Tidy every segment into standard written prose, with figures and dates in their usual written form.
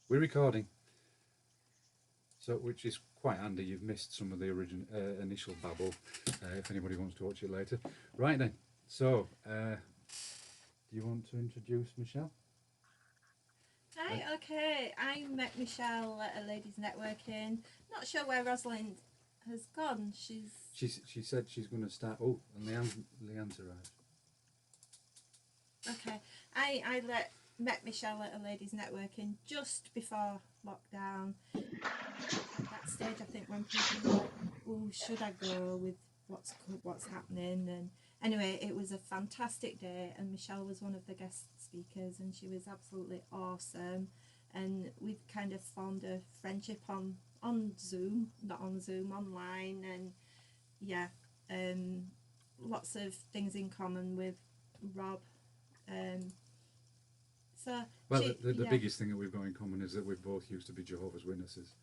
We're recording, so which is quite handy. You've missed some of the original initial babble. If anybody wants to watch it later, right then. So, do you want to introduce Mishelle? I, Hi, okay. I met Mishelle at a ladies' networking. Not sure where Rosalind has gone. she said she's going to start. Oh, and Leanne's arrived. Okay. I met Mishelle at a ladies' networking just before lockdown. That stage, I think, when people were like, "Oh, should I go with what's happening?" And anyway, it was a fantastic day, and Mishelle was one of the guest speakers, and she was absolutely awesome. And we kind of formed a friendship on Zoom, not on Zoom, online, and yeah, um, lots of things in common with Rob. Um, so Well, the yeah, biggest thing that we've got in common is that we both used to be Jehovah's Witnesses,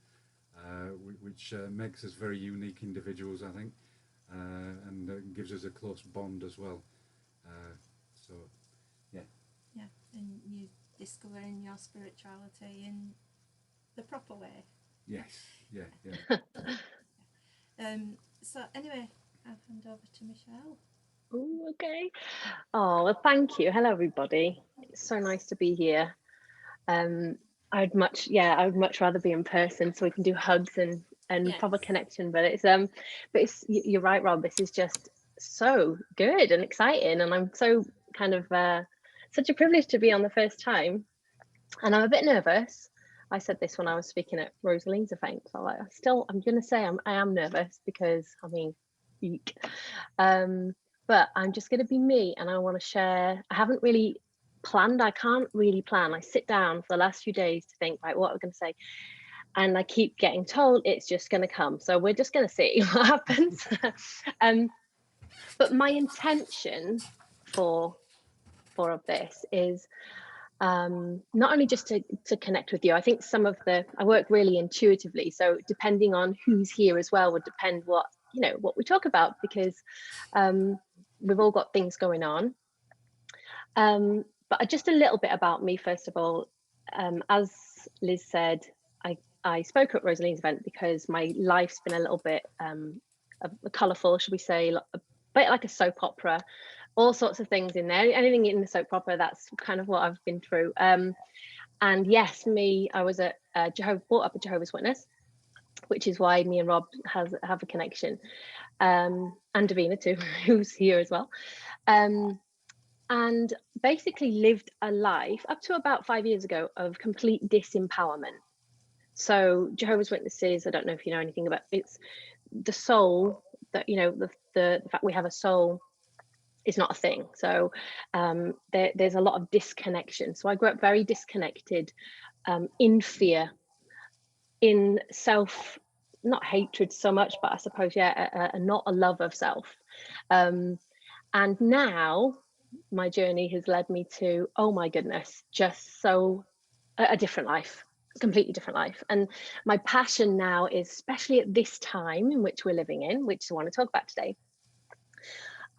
which makes us very unique individuals, I think, and gives us a close bond as well. Uh, so, yeah. yeah, and you discovering your spirituality in the proper way. Yes. Yeah. Yeah. So anyway, I'll hand over to Mishelle. Ooh, okay. Oh, well, thank you. Hello, everybody. It's so nice to be here. Um, I would much rather be in person so we can do hugs and proper Yes. connection. But you're right, Rob. This is just so good and exciting, and I'm so kind of such a privilege to be on the first time. And I'm a bit nervous. I said this when I was speaking at Rosalie's event. So I'm going to say I am nervous because I mean, eek. Um, but I'm just going to be me, and I want to share. I haven't really planned. I can't really plan. I sit down for the last few days to think, right, what am I going to say? And I keep getting told it's just going to come. So we're just going to see what happens. um, but my intention for of this is not only just to connect with you. I think I work really intuitively, so depending on who's here as well would depend what we talk about, because um, we've all got things going on. But just a little bit about me first of all. As Liz said, I spoke at Rosalie's event because my life's been a little bit colourful, should we say, a bit like a soap opera, all sorts of things in there. Anything in the soap opera, that's kind of what I've been through. And yes, I was brought up a Jehovah's Witness, which is why me and Rob have a connection, and Davina too, who's here as well. And basically lived a life up to about 5 years ago of complete disempowerment. So Jehovah's Witnesses, I don't know if you know anything about it's the soul, that the fact we have a soul is not a thing. So there's a lot of disconnection. So I grew up very disconnected, in fear, in self, not hatred so much, but I suppose, yeah, not a love of self. Um, and now my journey has led me to, oh my goodness, just so a different life, a completely different life. And my passion now is, especially at this time in which we're living in, which I want to talk about today,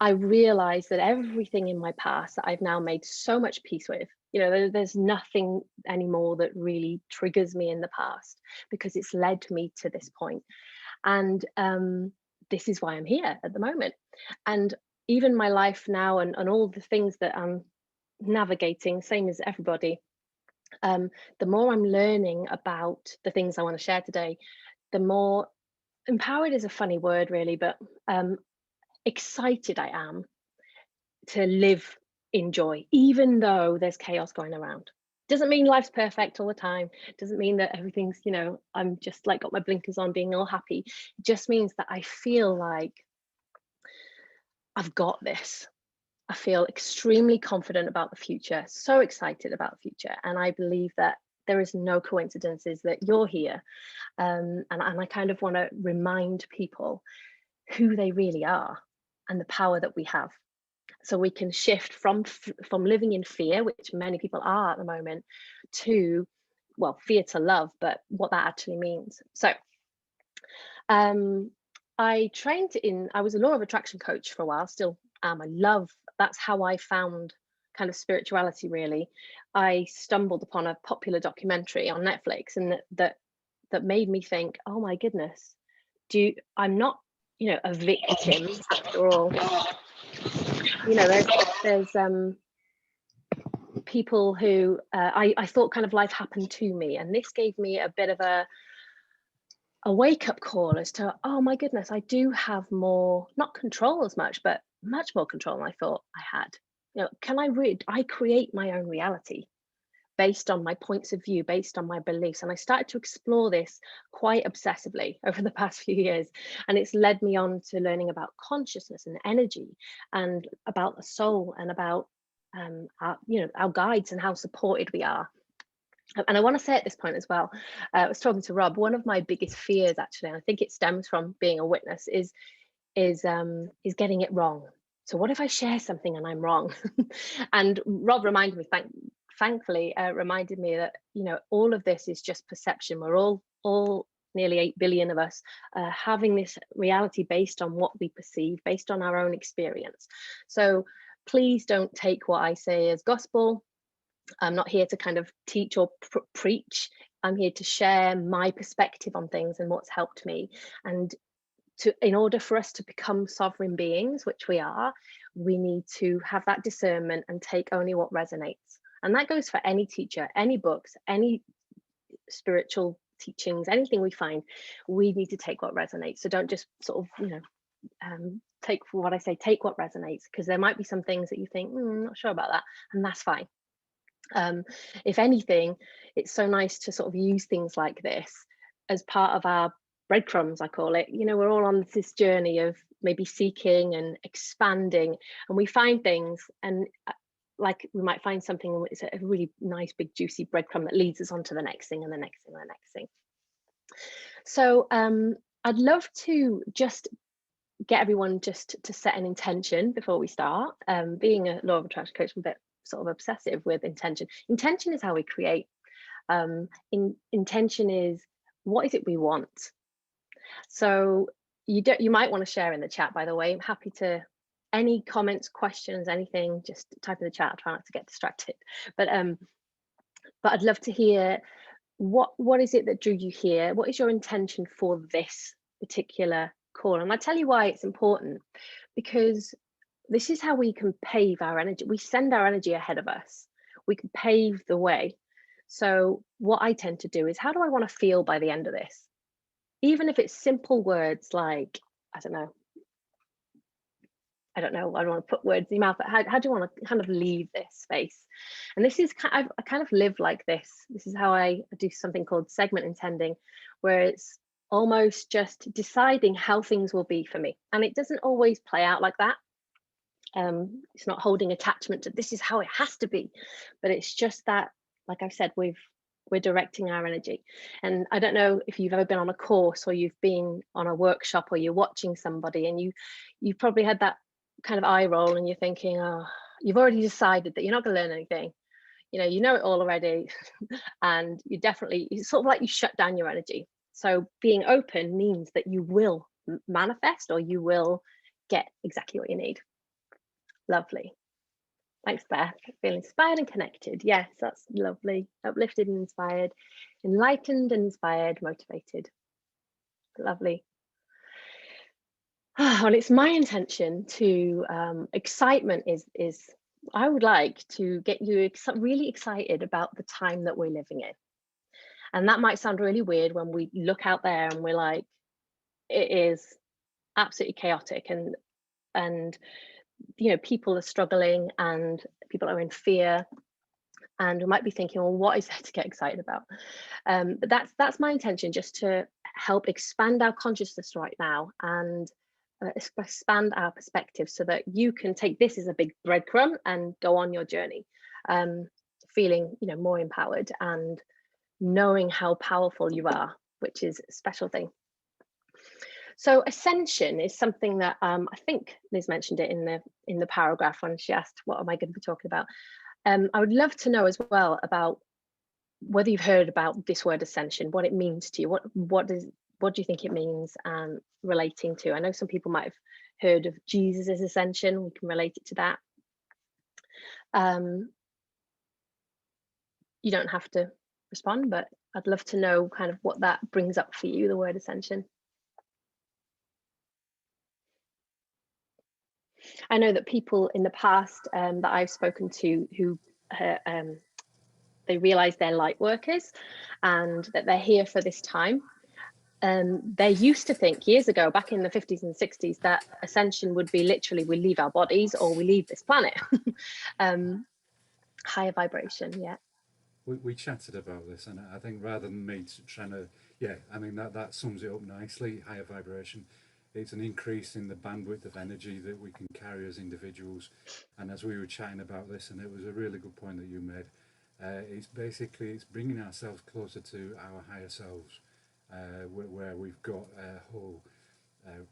I realize that everything in my past that I've now made so much peace with, there's nothing anymore that really triggers me in the past, because it's led me to this point. And this is why I'm here at the moment. And even my life now, and all the things that I'm navigating, same as everybody, the more I'm learning about the things I want to share today, the more empowered is a funny word, really, but excited I am to live in joy, even though there's chaos going around. Doesn't mean life's perfect all the time. Doesn't mean that everything's, I'm just like got my blinkers on being all happy. It just means that I feel like I've got this. I feel extremely confident about the future, so excited about the future. And I believe that there is no coincidences that you're here. And I kind of want to remind people who they really are and the power that we have, so we can shift from living in fear, which many people are at the moment, to, well, fear to love, but what that actually means. So I was a law of attraction coach for a while, still am. That's how I found kind of spirituality, really, I stumbled upon a popular documentary on Netflix, and that made me think, oh my goodness, I'm not, a victim after all. There's people who I thought kind of life happened to me, and this gave me a bit of a wake-up call as to, oh my goodness, I do have more, not control as much, but much more control than I thought I had. I create my own reality based on my points of view, based on my beliefs. And I started to explore this quite obsessively over the past few years. And it's led me on to learning about consciousness and energy, and about the soul, and about our guides and how supported we are. And I want to say at this point as well, I was talking to Rob, one of my biggest fears, actually, and I think it stems from being a witness, is getting it wrong. So what if I share something and I'm wrong? And Rob reminded me, thankfully, reminded me that, all of this is just perception. We're all nearly 8 billion of us having this reality based on what we perceive, based on our own experience. So please don't take what I say as gospel. I'm not here to kind of teach or preach. I'm here to share my perspective on things and what's helped me. And in order for us to become sovereign beings, which we are, we need to have that discernment and take only what resonates. And that goes for any teacher, any books, any spiritual teachings, anything we find. We need to take what resonates. So don't just sort of, take for what I say, take what resonates, because there might be some things that you think, I'm not sure about that, and that's fine. If anything, it's so nice to sort of use things like this as part of our breadcrumbs, I call it. We're all on this journey of maybe seeking and expanding, and we find things, and like we might find something, it's a really nice big juicy breadcrumb that leads us on to the next thing and the next thing and the next thing. So I'd love to just get everyone just to set an intention before we start. Being a law of attraction coach, I'm a bit sort of obsessive with intention. Intention is how we create. Intention is, what is it we want? So you might want to share in the chat, by the way. I'm happy to, any comments, questions, anything, just type in the chat. I'll try not to get distracted. But I'd love to hear what is it that drew you here? What is your intention for this particular call? And I'll tell you why it's important, because this is how we can pave our energy. We send our energy ahead of us. We can pave the way. So what I tend to do is, how do I want to feel by the end of this? Even if it's simple words like, I don't know, I don't want to put words in your mouth, but how do you want to kind of leave this space? And this is I kind of live like this. This is how I do something called segment intending, where it's almost just deciding how things will be for me. And it doesn't always play out like that. It's not holding attachment to this is how it has to be, but it's just that, like I've said, we're directing our energy. And I don't know if you've ever been on a course, or you've been on a workshop, or you're watching somebody, and you've probably had that kind of eye roll, and you're thinking, oh, you've already decided that you're not going to learn anything. You know it all already, and it's sort of like you shut down your energy. So being open means that you will manifest, or you will get exactly what you need. Lovely. Thanks, Beth. Feel inspired and connected. Yes, that's lovely. Uplifted and inspired, enlightened and inspired, motivated. Lovely. Well, it's my intention to, excitement is I would like to get you really excited about the time that we're living in. And that might sound really weird when we look out there and we're like, it is absolutely chaotic, and people are struggling, and people are in fear, and we might be thinking, well, what is there to get excited about? But that's my intention, just to help expand our consciousness right now, and expand our perspective, so that you can take this as a big breadcrumb and go on your journey, feeling more empowered and knowing how powerful you are, which is a special thing. So Ascension is something that I think Liz mentioned it in the paragraph when she asked, what am I going to be talking about? I would love to know as well about whether you've heard about this word ascension, what it means to you. What do you think it means relating to? I know some people might have heard of Jesus' ascension. We can relate it to that. You don't have to respond, but I'd love to know kind of what that brings up for you, the word ascension. I know that people in the past that I've spoken to who they realize they're light workers and that they're here for this time. They used to think years ago, back in the 50s and 60s, that ascension would be literally we leave our bodies or we leave this planet. Higher vibration, yeah. We chatted about this, and I think rather than me trying to, I mean, that sums it up nicely. Higher vibration, it's an increase in the bandwidth of energy that we can carry as individuals. And as we were chatting about this, and it was a really good point that you made, it's bringing ourselves closer to our higher selves, where we've got a whole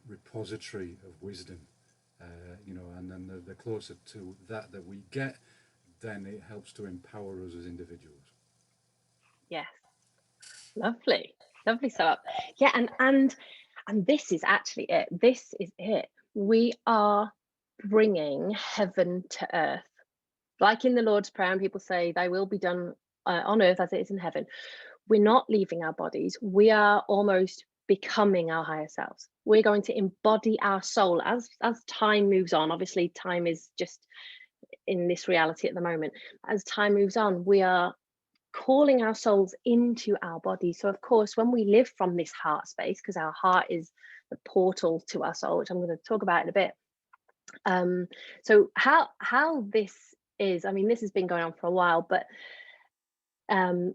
repository of wisdom, and then the closer to that we get, then it helps to empower us as individuals. Yes, lovely sum up. Yeah, and this is actually it. This is it. We are bringing heaven to earth, like in the Lord's Prayer. And people say, "Thy will be done on earth as it is in heaven." We're not leaving our bodies. We are almost becoming our higher selves. We're going to embody our soul as time moves on. Obviously, time is just in this reality at the moment. As time moves on, we are calling our souls into our body. So of course, when we live from this heart space, because our heart is the portal to our soul, which I'm going to talk about in a bit. So how this is, I mean, this has been going on for a while, but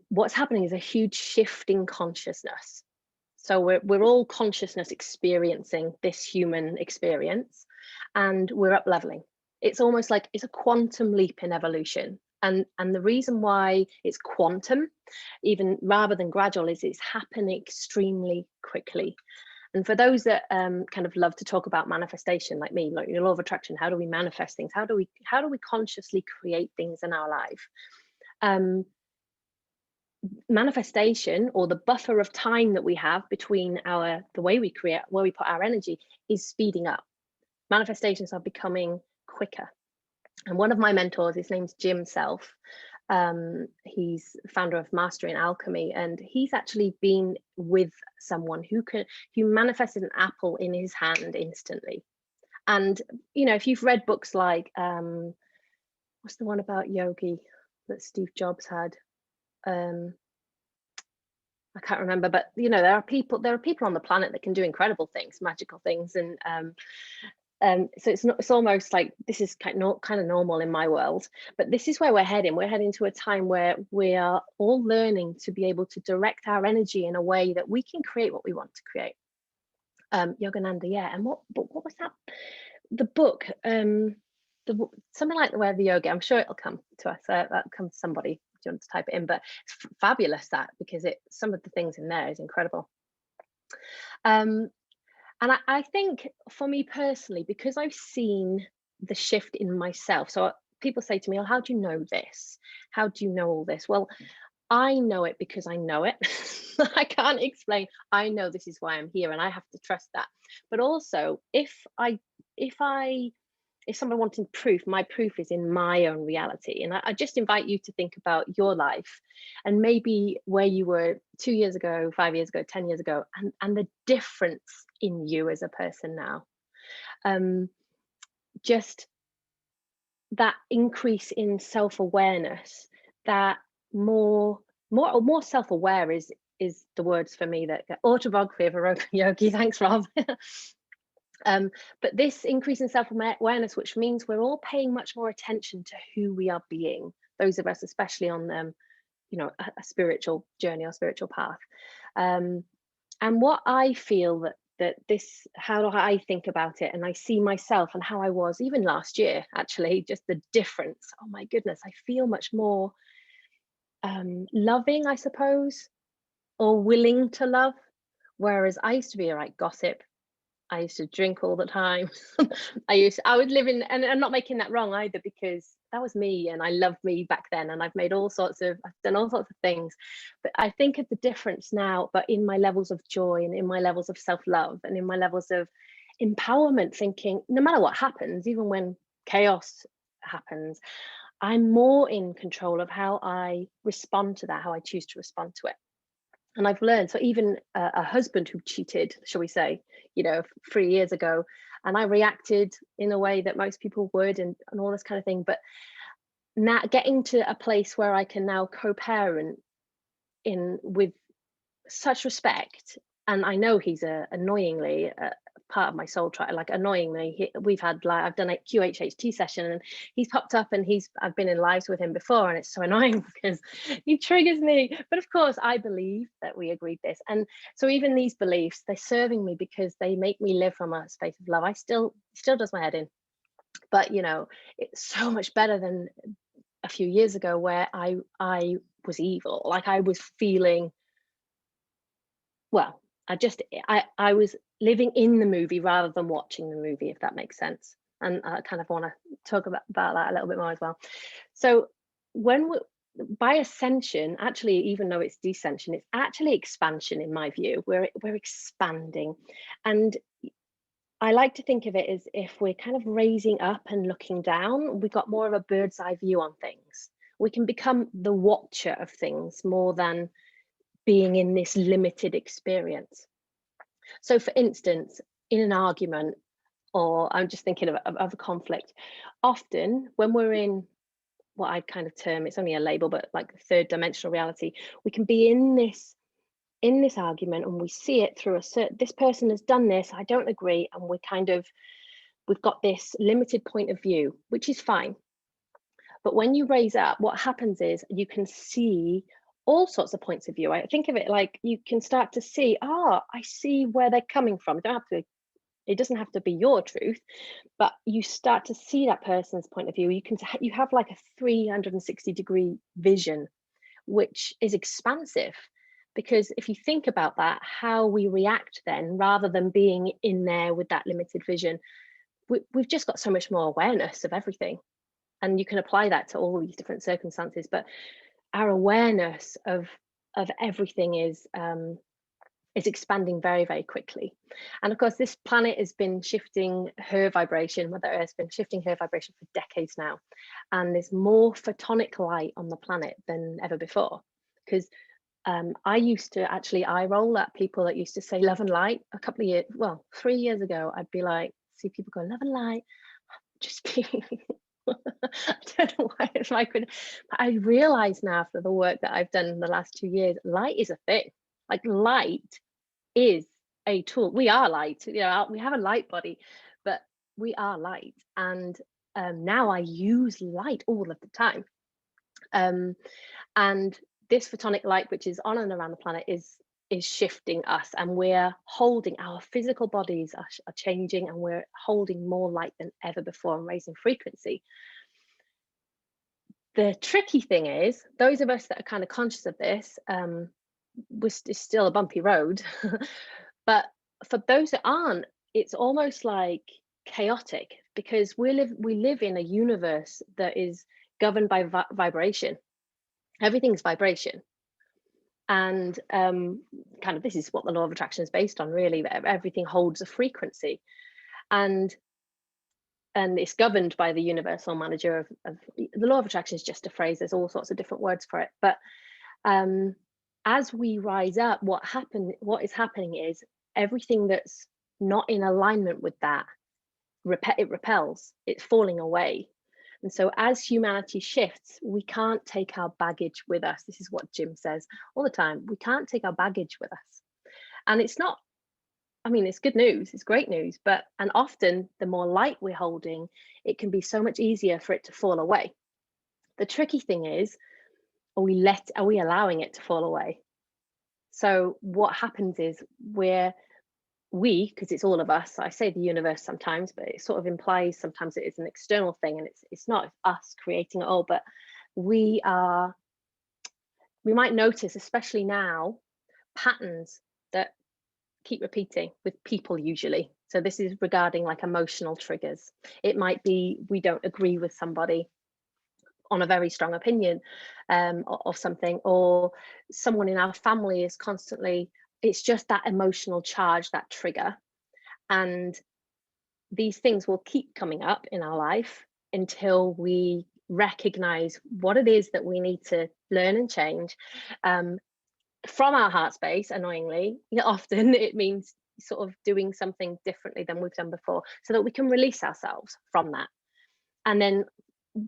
what's happening is a huge shift in consciousness. So we're all consciousness experiencing this human experience, and we're up leveling. It's almost like it's a quantum leap in evolution. And the reason why it's quantum, even rather than gradual, is it's happening extremely quickly. And for those that kind of love to talk about manifestation, like me, like your law of attraction, how do we manifest things? How do we consciously create things in our life? Manifestation, or the buffer of time that we have between the way we create, where we put our energy, is speeding up. Manifestations are becoming quicker. And one of my mentors, his name's Jim Self. He's founder of Mastering Alchemy, and he's actually been with someone who manifested an apple in his hand instantly. And if you've read books like what's the one about yogi that Steve Jobs had? I can't remember, but there are people on the planet that can do incredible things, magical things, and so it's almost like this is kind of normal in my world, but this is where we're heading. We're heading to a time where we are all learning to be able to direct our energy in a way that we can create what we want to create. Yogananda, yeah. And what was that? The book, something like The Way of the Yogi. I'm sure it'll come to us. That comes to somebody. Do you want to type it in? But it's fabulous, that, because some of the things in there is incredible. And I think for me personally, because I've seen the shift in myself. So people say to me, "Oh, how do you know this? How do you know all this?" Well, I know it because I know it. I can't explain. I know this is why I'm here, and I have to trust that. But also, if someone wanting proof, my proof is in my own reality. And I just invite you to think about your life and maybe where you were 2 years ago, 5 years ago, 10 years ago, and the difference in you as a person now. Just that increase in self-awareness, that more self-aware is the words for me. That autobiography of a yogi. Thanks, Rob. But this increase in self-awareness, which means we're all paying much more attention to who we are being, those of us especially on a spiritual journey or spiritual path. And what I feel that this, how do I think about it, and I see myself and how I was even last year, actually, just the difference. Oh my goodness, I feel much more loving, I suppose, or willing to love, whereas I used to be a right gossip. I used to drink all the time. I would live in, and I'm not making that wrong either, because that was me and I loved me back then, and I've done all sorts of things. But I think of the difference now, but in my levels of joy and in my levels of self-love and in my levels of empowerment, thinking no matter what happens, even when chaos happens, I'm more in control of how I respond to that, how I choose to respond to it. And I've learned, so even a husband who cheated, shall we say, 3 years ago, and I reacted in a way that most people would, and all this kind of thing. But now getting to a place where I can now co-parent with such respect, and I know he's annoyingly part of my soul trial. Like, annoyingly, we've had, like, I've done a QHHT session, and he's popped up, and I've been in lives with him before, and it's so annoying because he triggers me. But of course, I believe that we agreed this, and so even these beliefs, they're serving me because they make me live from a space of love. I still does my head in, but it's so much better than a few years ago where I was evil. Like, I was feeling, well, I was living in the movie rather than watching the movie, if that makes sense. And I kind of want to talk about that a little bit more as well. So by ascension, actually, even though it's descension, it's actually expansion in my view. We're expanding. And I like to think of it as if we're kind of raising up and looking down. We've got more of a bird's eye view on things. We can become the watcher of things more than being in this limited experience. So for instance, in an argument, or I'm just thinking of a conflict, often when we're in what I'd kind of term, it's only a label, but like third dimensional reality, we can be in this argument, and we see it through this person has done this, I don't agree, and we've got this limited point of view, which is fine. But when you raise up, what happens is you can see all sorts of points of view. I think of it like you can start to see, I see where they're coming from. It doesn't have to be your truth, but you start to see that person's point of view. You have like a 360-degree vision, which is expansive. Because if you think about that, how we react then, rather than being in there with that limited vision, we've just got so much more awareness of everything. And you can apply that to all these different circumstances. But our awareness of everything is expanding very, very quickly. And of course, this planet has been shifting her vibration. Mother Earth's been shifting her vibration for decades now. And there's more photonic light on the planet than ever before. Because I used to actually eye roll at people that used to say love and light. 3 years ago, I'd be like, see people go, love and light, just kidding. I don't know why it's like, but I realize now, after the work that I've done in the last 2 years, light is a thing. Like, light is a tool. We are light, we have a light body, but we are light. And now I use light all of the time. And this photonic light, which is on and around the planet, is shifting us, and we're holding, our physical bodies are changing, and we're holding more light than ever before and raising frequency. The tricky thing is, those of us that are kind of conscious of this, it's still a bumpy road. But for those that aren't, it's almost like chaotic, because we live in a universe that is governed by vibration. Everything's vibration. And kind of this is what the law of attraction is based on, really. Everything holds a frequency, and it's governed by the universal manager of the law of attraction. Is just a phrase. There's all sorts of different words for it. But as we rise up, what is happening is everything that's not in alignment with that, it repels. It's falling away. And so as humanity shifts, we can't take our baggage with us. This is what Jim says all the time. We can't take our baggage with us. And it's not, it's good news. It's great news. And often the more light we're holding, it can be so much easier for it to fall away. The tricky thing is, are we allowing it to fall away? So what happens is because it's all of us, I say the universe sometimes, but it sort of implies sometimes it is an external thing, and it's not us creating it all, but we might notice, especially now, patterns that keep repeating with people usually. So this is regarding like emotional triggers. It might be we don't agree with somebody on a very strong opinion of something, or someone in our family is constantly, it's just that emotional charge, that trigger. And these things will keep coming up in our life until we recognize what it is that we need to learn and change from our heart space. Annoyingly, often it means sort of doing something differently than we've done before, so that we can release ourselves from that. And then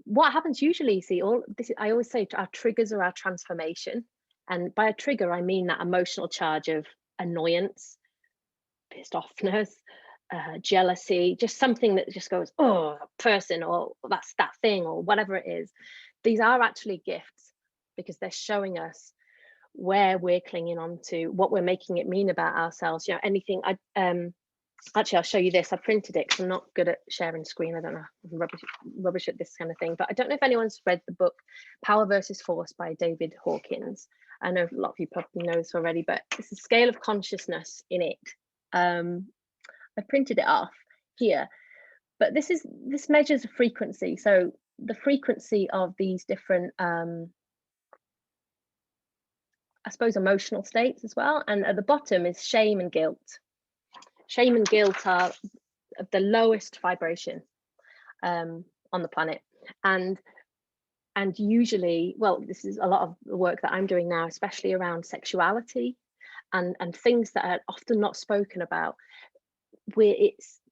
what happens usually, see, all this, I always say, our triggers are our transformation. And by a trigger, I mean that emotional charge of annoyance, pissed offness, jealousy, just something that just goes, oh, person, or that's that thing, or whatever it is. These are actually gifts, because they're showing us where we're clinging on to, what we're making it mean about ourselves. Anything. Actually, I'll show you this. I printed it because I'm not good at sharing screen. I don't know, I'm rubbish at this kind of thing. But I don't know if anyone's read the book Power versus Force by David Hawkins. I know a lot of you probably know this already, but it's a scale of consciousness in it. I printed it off here, but this measures a frequency. So the frequency of these different, I suppose, emotional states as well. And at the bottom is shame and guilt. Shame and guilt are the lowest vibration on the planet, and usually, well, this is a lot of the work that I'm doing now, especially around sexuality and things that are often not spoken about, where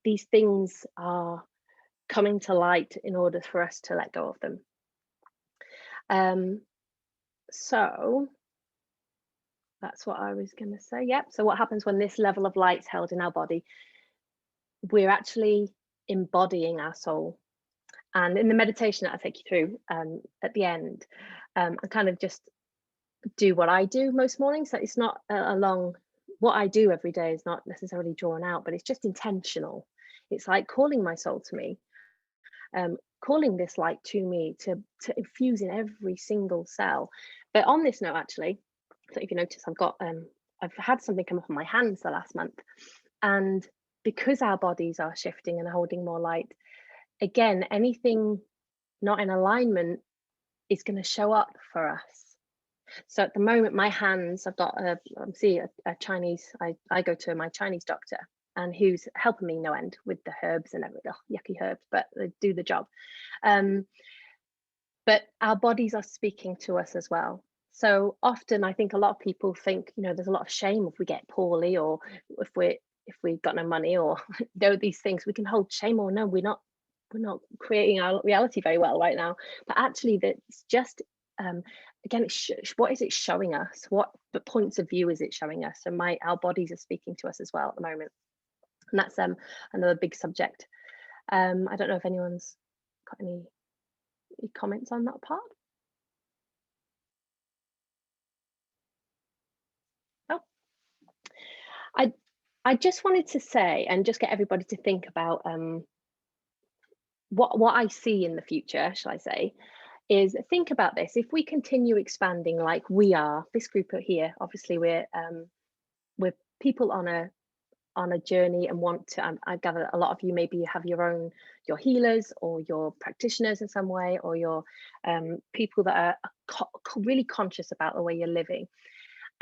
these things are coming to light in order for us to let go of them. So that's what I was going to say. Yep. So what happens when this level of light's held in our body? We're actually embodying our soul. And in the meditation that I take you through at the end, I kind of just do what I do most mornings. So it's not a long, what I do every day is not necessarily drawn out, but it's just intentional. It's like calling my soul to me, calling this light to me to infuse in every single cell. But on this note, actually, so if you notice, I've had something come up on my hands the last month, and because our bodies are shifting and holding more light, again, anything not in alignment is going to show up for us. So at the moment, my hands, I've got I'm seeing a Chinese, I go to my Chinese doctor, and who's helping me no end with the herbs and everything, yucky herbs, but they do the job. But our bodies are speaking to us as well. So often I think a lot of people think, there's a lot of shame if we get poorly, or if we've got no money, or these things we can hold shame, or no, we're not creating our reality very well right now. But actually, that's just again, what is it showing us? What the points of view is it showing us? And our bodies are speaking to us as well at the moment, and that's another big subject. I don't know if anyone's got any comments on that part. Oh, I just wanted to say, and just get everybody to think about what I see in the future, shall I say, is think about this. If we continue expanding like we are, this group here, obviously we're people on a journey and want to, I gather a lot of you maybe have your healers or your practitioners in some way, or your people that are really conscious about the way you're living.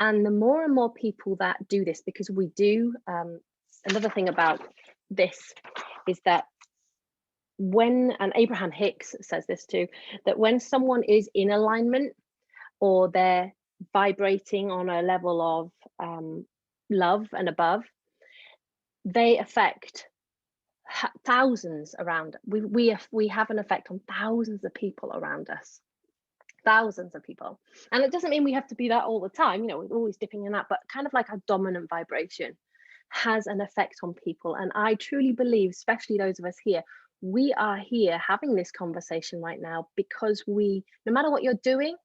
And the more and more people that do this, because we do, another thing about this is that and Abraham Hicks says this too, that when someone is in alignment, or they're vibrating on a level of love and above, they affect thousands around. We have an effect on thousands of people around us, thousands of people. And it doesn't mean we have to be that all the time, we're always dipping in that, but kind of like a dominant vibration has an effect on people. And I truly believe, especially those of us here, we are here having this conversation right now because no matter what you're doing,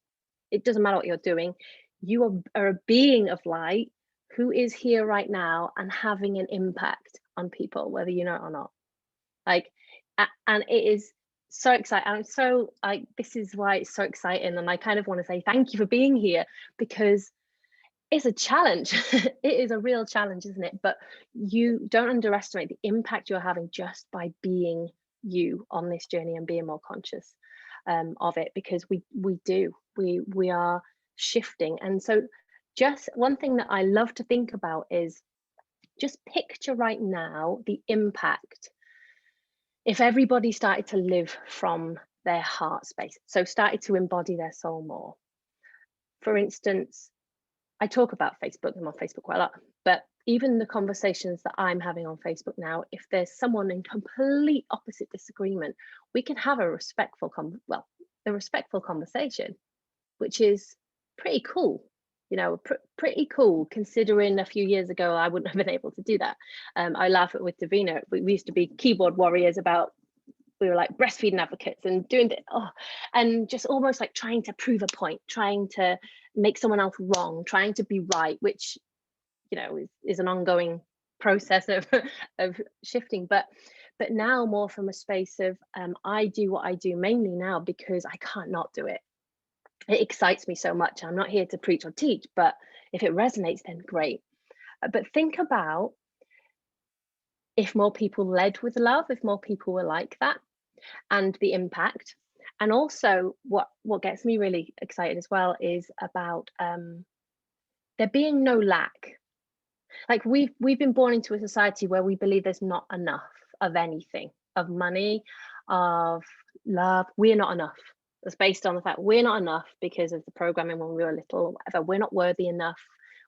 it doesn't matter what you're doing, you are a being of light who is here right now and having an impact on people, whether you know it or not. And it is so exciting. I'm so this is why it's so exciting, and I kind of want to say thank you for being here, because it's a challenge. It is a real challenge, isn't it? But you don't underestimate the impact you're having just by being you on this journey and being more conscious of it, because we are shifting. And so just one thing that I love to think about is just picture right now the impact if everybody started to live from their heart space. So started to embody their soul more. For instance, I talk about Facebook, I'm on Facebook quite a lot, but even the conversations that I'm having on Facebook now, if there's someone in complete opposite disagreement, we can have a respectful conversation, which is pretty cool. You know, pretty cool, considering a few years ago I wouldn't have been able to do that. I laugh at with Davina. We used to be keyboard warriors about, we were like breastfeeding advocates and doing it, and just almost like trying to prove a point, trying to make someone else wrong, trying to be right, which, you know, is an ongoing process of of shifting. But now more from a space of I do what I do mainly now because I can't not do it. It excites me so much. I'm not here to preach or teach, but if it resonates, then great. But think about if more people led with love, if more people were like that, and the impact. And also what gets me really excited as well is about there being no lack. Like we've been born into a society where we believe there's not enough of anything, of money, of love. We're not enough. It's based on the fact we're not enough because of the programming when we were little or whatever. We're not worthy enough.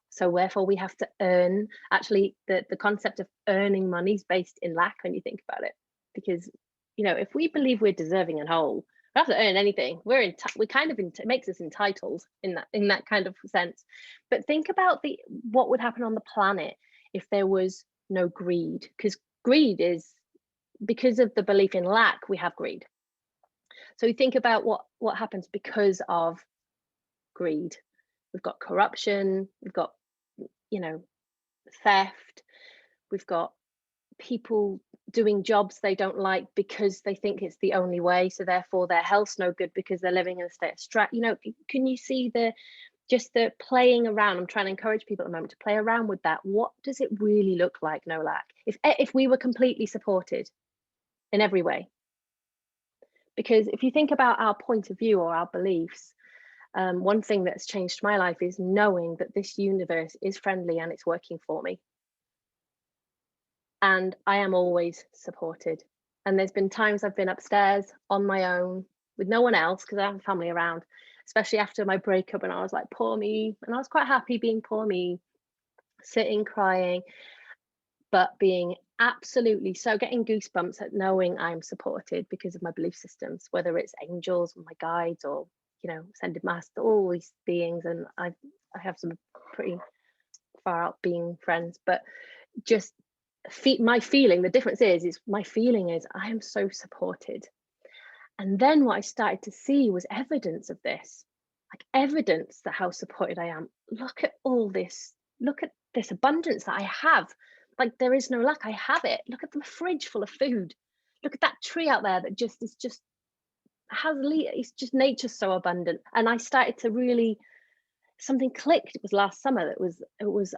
So therefore we have to earn. Actually, the concept of earning money is based in lack when you think about it. Because, you know, if we believe we're deserving and whole, we don't have to earn anything. We kind of it makes us entitled in that kind of sense. But think about what would happen on the planet if there was no greed, because greed is, because of the belief in lack, we have greed. So you think about what happens because of greed. We've got corruption, we've got, you know, theft, we've got people doing jobs they don't like because they think it's the only way, so therefore their health's no good because they're living in a state of stress. You know, can you see the playing around? I'm trying to encourage people at the moment to play around with that. What does it really look like, no lack, if we were completely supported in every way? Because if you think about our point of view or our beliefs, one thing that's changed my life is knowing that this universe is friendly and it's working for me. And I am always supported. And there's been times I've been upstairs on my own with no one else because I have family around, especially after my breakup, and I was like, poor me. And I was quite happy being poor me, sitting, crying, but being absolutely so getting goosebumps at knowing I'm supported because of my belief systems, whether it's angels or my guides or, you know, ascended master, all these beings. And I have some pretty far out being friends, but just my feeling, the difference is my feeling is I am so supported. And then what I started to see was evidence of this, like evidence that how supported I am. Look at all this, look at this abundance that I have. Like there is no lack, I have it. Look at the fridge full of food. Look at that tree out there that it's just nature's so abundant. And I started to really, something clicked. It was last summer. I was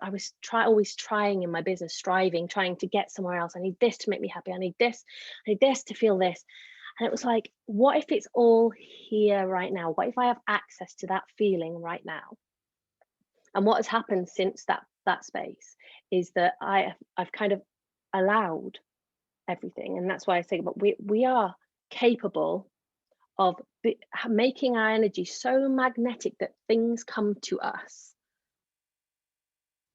always trying in my business, striving, trying to get somewhere else. I need this to make me happy. I need this to feel this. And it was like, what if it's all here right now? What if I have access to that feeling right now? And what has happened since that space is that I've kind of allowed everything. And that's why I say, but we are capable of making our energy so magnetic that things come to us.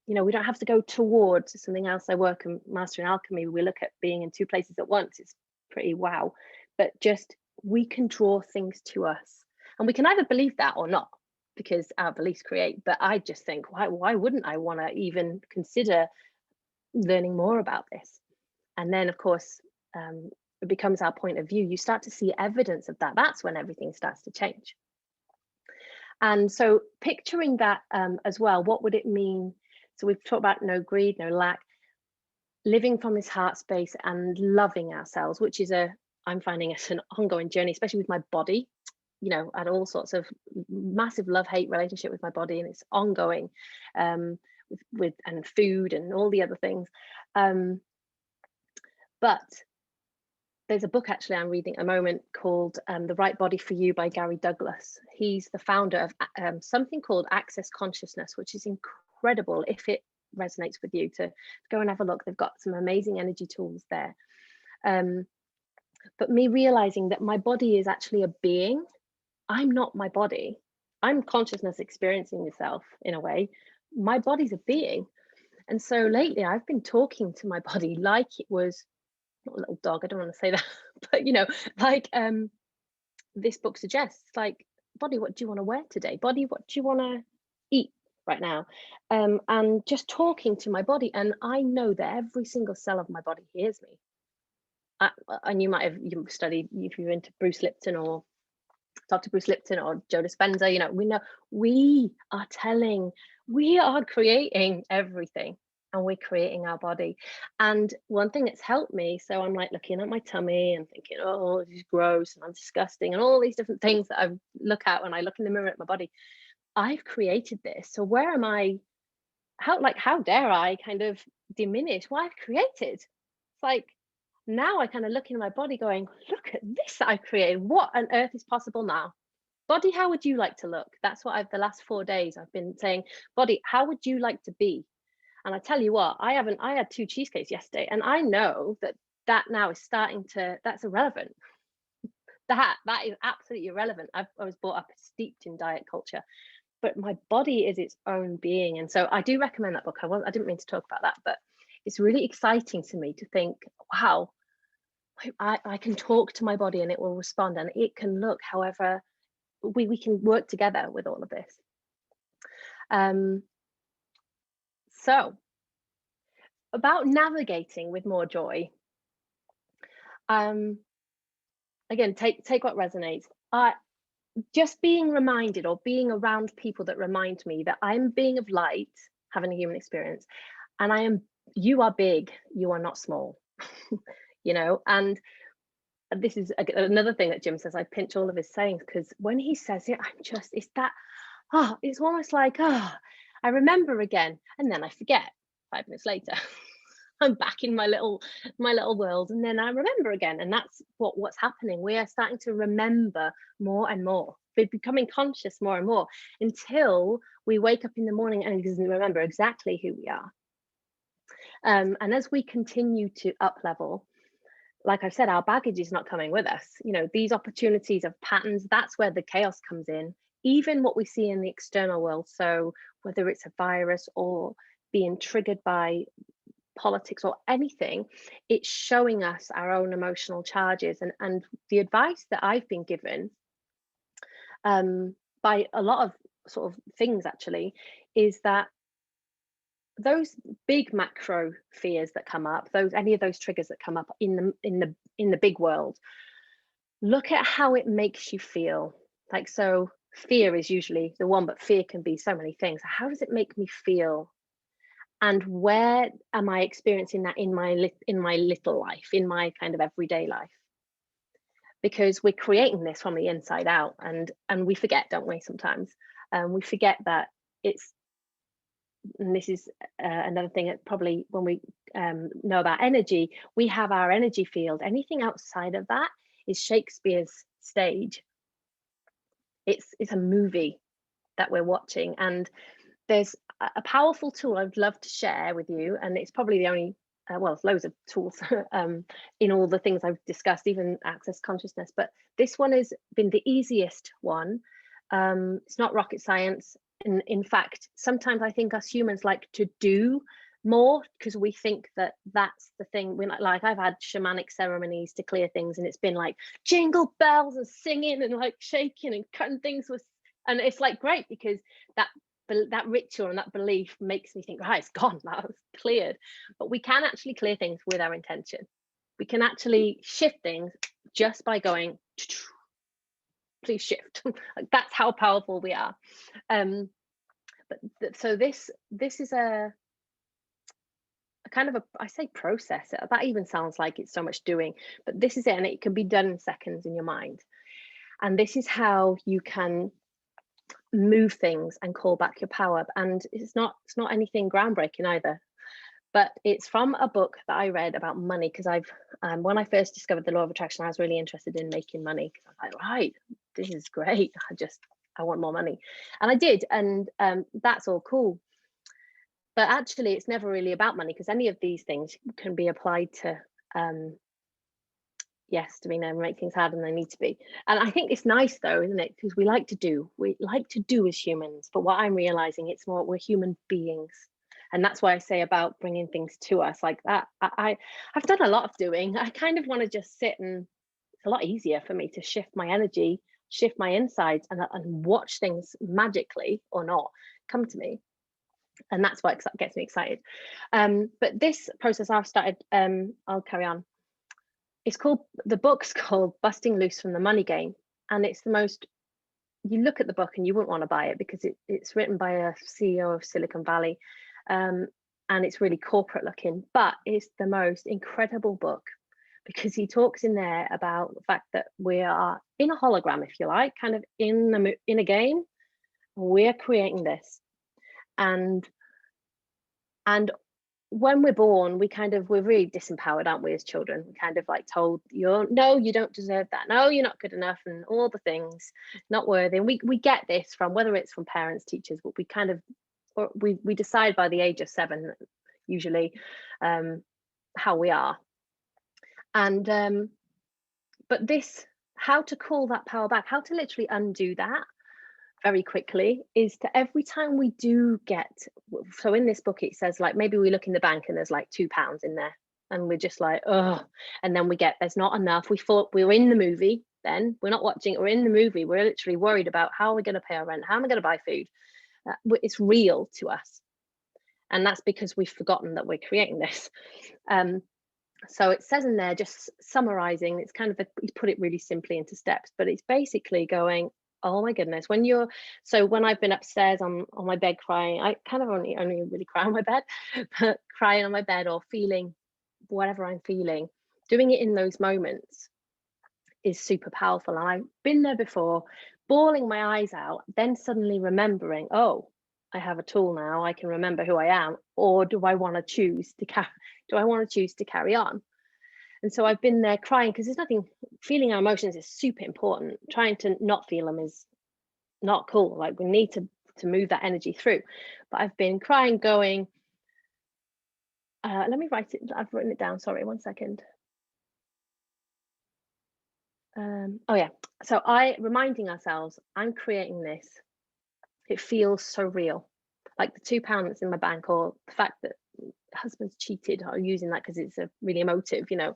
You know, we don't have to go towards something else. I work in Mastering Alchemy. We look at being in two places at once. It's pretty wow. But just we can draw things to us. And we can either believe that or not, because our beliefs create. But I just think, why wouldn't I want to even consider learning more about this? And then, of course, it becomes our point of view. You start to see evidence of that. That's when everything starts to change. And so picturing that as well, what would it mean? So we've talked about no greed, no lack, living from this heart space and loving ourselves, which is I'm finding it's an ongoing journey, especially with my body. You know, I had all sorts of massive love-hate relationship with my body, and it's ongoing with and food and all the other things. But there's a book actually I'm reading at the moment called The Right Body for You by Gary Douglas. He's the founder of something called Access Consciousness, which is incredible if it resonates with you to go and have a look. They've got some amazing energy tools there. But me realizing that my body is actually a being. I'm not my body. I'm consciousness experiencing itself in a way. My body's a being. And so lately I've been talking to my body like it was not a little dog, I don't want to say that, but like this book suggests, like, body, what do you want to wear today? Body, what do you want to eat right now? And just talking to my body, and I know that every single cell of my body hears me. And you might have studied, if you're into Bruce Lipton or Dr. Bruce Lipton or Joe Dispenza, we know we are creating everything, and we're creating our body. And one thing that's helped me, so I'm like looking at my tummy and thinking, oh, this is gross and I'm disgusting, and all these different things that I look at when I look in the mirror at my body. I've created this. So where am I? How dare I kind of diminish what I've created? It's like, now I kind of look in my body going, look at this that I created. What on earth is possible now? Body, how would you like to look? That's what the last 4 days I've been saying, body, how would you like to be? And I tell you what, I had 2 cheesecakes yesterday, and I know that now is starting to, that's irrelevant. That is absolutely irrelevant. I was brought up steeped in diet culture, but my body is its own being. And so I do recommend that book. I didn't mean to talk about that, but it's really exciting to me to think, wow, I can talk to my body and it will respond, and it can look however we can work together with all of this. So about navigating with more joy. Again, take what resonates. Just being reminded, or being around people that remind me that I'm being of light, having a human experience, and you are big, you are not small. And this is another thing that Jim says. I pinch all of his sayings, because when he says it, it's almost like, I remember again, and then I forget 5 minutes later. I'm back in my little world, and then I remember again. And that's what's happening. We are starting to remember more and more. We're becoming conscious more and more, until we wake up in the morning and remember exactly who we are. And as we continue to up level, like I've said, our baggage is not coming with us. These opportunities of patterns, that's where the chaos comes in. Even what we see in the external world. So whether it's a virus or being triggered by politics or anything, it's showing us our own emotional charges. And the advice that I've been given by a lot of sort of things actually is that those big macro fears that come up, any of those triggers that come up in the big world, look at how it makes you feel. Like, so fear is usually the one, but fear can be so many things. How does it make me feel? And where am I experiencing that in my little life, in my kind of everyday life? Because we're creating this from the inside out, and we forget, don't we, sometimes? We forget that and this is another thing that probably when we know about energy, we have our energy field. Anything outside of that is Shakespeare's stage. It's a movie that we're watching, and there's a powerful tool I'd love to share with you, and it's probably the only well, there's loads of tools in all the things I've discussed, even access consciousness, but this one has been the easiest one. It's not rocket science. In fact, sometimes I think us humans like to do more because we think that that's the thing. We're like I've had shamanic ceremonies to clear things, and it's been like jingle bells and singing and like shaking and cutting things with, and it's like great because that ritual and that belief makes me think, right, it's gone, that was cleared. But we can actually clear things with our intention. We can actually shift things just by going, please shift. Like, that's how powerful we are. So this is a kind of I say process. That even sounds like it's so much doing, but this is it, and it can be done in seconds in your mind. And this is how you can move things and call back your power. And it's not anything groundbreaking either, but it's from a book that I read about money, because when I first discovered the law of attraction, I was really interested in making money, because I was like, right, this is great, I want more money, and I did, and that's all cool. But actually it's never really about money, because any of these things can be applied to yes, Davina, make things harder than they need to be. And I think it's nice though, isn't it? Because we like to do as humans, but what I'm realizing, it's more, we're human beings. And that's why I say about bringing things to us like that. I've done a lot of doing. I kind of want to just sit, and it's a lot easier for me to shift my energy, shift my insides, and watch things magically or not come to me. And that's what gets me excited. But this process I've started, I'll carry on. The book's called Busting Loose from the Money Game. And it's the most, you look at the book and you wouldn't want to buy it because it's written by a CEO of Silicon Valley. And it's really corporate looking, but it's the most incredible book, because he talks in there about the fact that we are in a hologram, if you like, kind of in a game. We're creating this. And when we're born, we're really disempowered, aren't we, as children? We're kind of like told, no, you don't deserve that. No, you're not good enough, and all the things, not worthy. And we get this from, whether it's from parents, teachers, but we decide by the age of 7, usually, how we are. And but how to call that power back, how to literally undo that very quickly, is to, every time we do get, so in this book it says, like, maybe we look in the bank and there's like £2 in there, and we're just like, oh, and then there's not enough. We thought we were in the movie, then we're not watching, we're in the movie, we're literally worried about how are we going to pay our rent, how am I going to buy food. It's real to us, and that's because we've forgotten that we're creating this. So it says in there, just summarizing, it's kind of he's put it really simply into steps, but it's basically going, oh my goodness, when I've been upstairs on my bed crying, I kind of only really cry on my bed, but crying on my bed or feeling whatever I'm feeling, doing it in those moments is super powerful. And I've been there before, bawling my eyes out, then suddenly remembering, oh, I have a tool now, I can remember who I am, or do I want to choose to carry on? And so I've been there crying, because there's nothing, feeling our emotions is super important. Trying to not feel them is not cool. Like, we need to move that energy through. But I've been crying, going, let me write it. I've written it down. Sorry, one second. Oh yeah. So reminding ourselves, I'm creating this. It feels so real. Like the £2 that's in my bank, or the fact that husband's cheated, or using that because it's a really emotive, it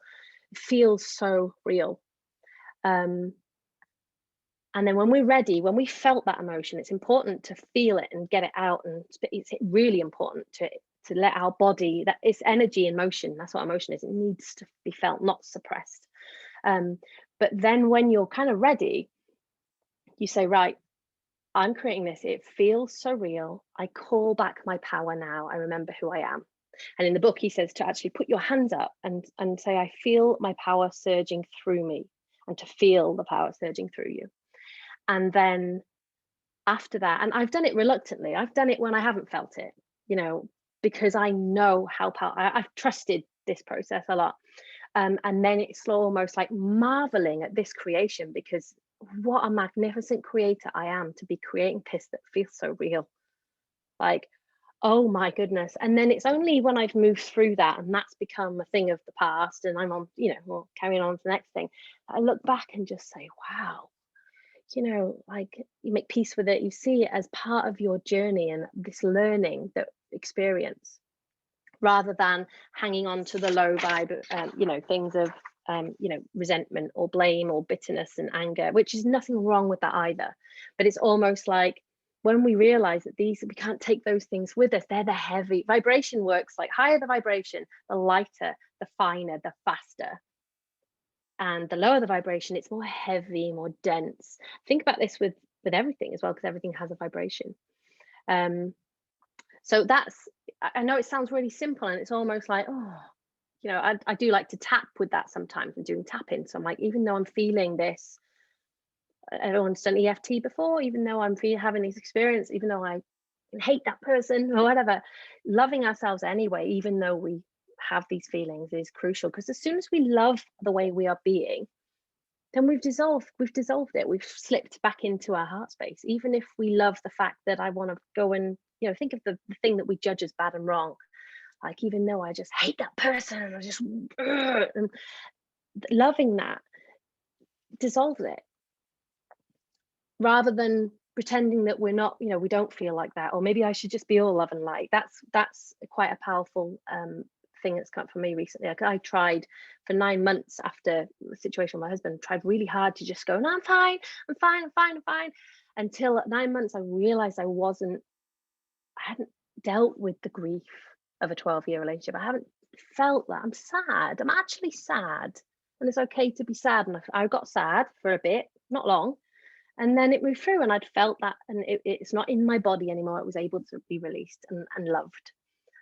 feels so real. And then when we're ready, when we felt that emotion, it's important to feel it and get it out. And it's really important to let our body, that it's energy in motion. That's what emotion is. It needs to be felt, not suppressed. But then when you're kind of ready, you say, right, I'm creating this. It feels so real. I call back my power now. I remember who I am. And in the book, he says to actually put your hands up and say, I feel my power surging through me, and to feel the power surging through you. And then after that, and I've done it reluctantly, I've done it when I haven't felt it, because I know how I've trusted this process a lot. And then it's almost like marveling at this creation, because what a magnificent creator I am to be creating this that feels so real. Like, oh my goodness. And then it's only when I've moved through that, and that's become a thing of the past, and I'm on, carrying on to the next thing, I look back and just say, wow, like, you make peace with it. You see it as part of your journey and this learning, that experience, rather than hanging on to the low vibe, things of, resentment or blame or bitterness and anger, which is nothing wrong with that either. But it's almost like, when we realize that we can't take those things with us, they're the heavy vibration. Works like, higher the vibration, the lighter, the finer, the faster. And the lower the vibration, it's more heavy, more dense. Think about this with everything as well, because everything has a vibration. So I know it sounds really simple, and it's almost like, oh, I do like to tap with that sometimes. I'm doing tapping. So I'm like, even though I'm feeling this, everyone's done EFT before, even though I'm having this experience, even though I hate that person or whatever, loving ourselves anyway, even though we have these feelings, is crucial. Because as soon as we love the way we are being, then we've dissolved it. We've slipped back into our heart space. Even if we love the fact that I want to go and, think of the thing that we judge as bad and wrong. Like, even though I just hate that person, and I just, and loving that, dissolves it, rather than pretending that we're not, we don't feel like that, or maybe I should just be all love and light. That's quite a powerful thing that's come up for me recently. I tried for 9 months after the situation with my husband, tried really hard to just go, no, I'm fine, I'm fine. Until at 9 months, I realized I hadn't dealt with the grief of a 12-year relationship. I haven't felt that. I'm sad. I'm actually sad. And it's okay to be sad. And I got sad for a bit, not long. And then it moved through, and I'd felt that, and it's not in my body anymore. It was able to be released and loved.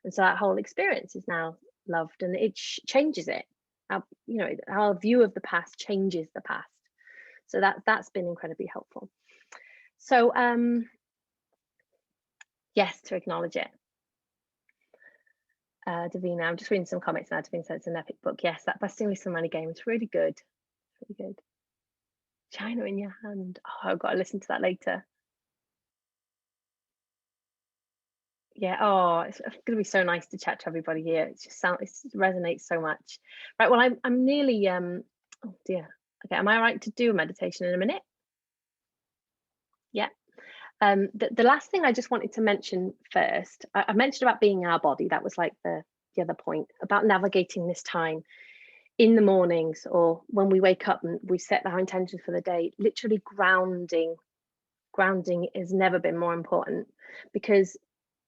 And so that whole experience is now loved, and it changes it. Our view of the past changes the past. So that's been incredibly helpful. So yes, to acknowledge it. Davina, I'm just reading some comments now. Davina said it's an epic book. Yes, that Busting Loose the Money Game is really good. Really good. China in Your Hand. Oh, I've got to listen to that later. Yeah, oh, it's going to be so nice to chat to everybody here. It resonates so much. Right, well, I'm nearly, oh dear. Okay, am I right to do a meditation in a minute? Yeah. The last thing I just wanted to mention first, I mentioned about being in our body. That was like the other point, about navigating this time in the mornings, or when we wake up and we set our intentions for the day. Literally grounding has never been more important, because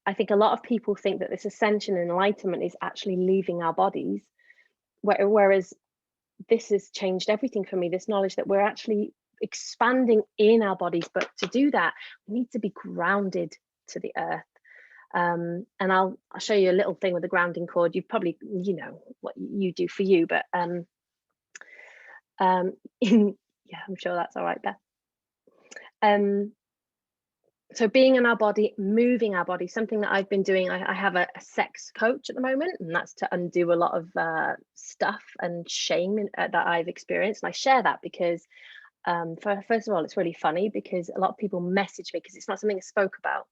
I think a lot of people think that this ascension and enlightenment is actually leaving our bodies, whereas this has changed everything for me. This knowledge that we're actually expanding in our bodies, but to do that, we need to be grounded to the earth. And I'll show you a little thing with the grounding cord. You probably, what you do for you, but yeah, I'm sure that's all right, Beth. So being in our body, moving our body, something that I've been doing. I have a sex coach at the moment, and that's to undo a lot of stuff and shame that I've experienced. And I share that because, first of all, it's really funny because a lot of people message me because it's not something I spoke about.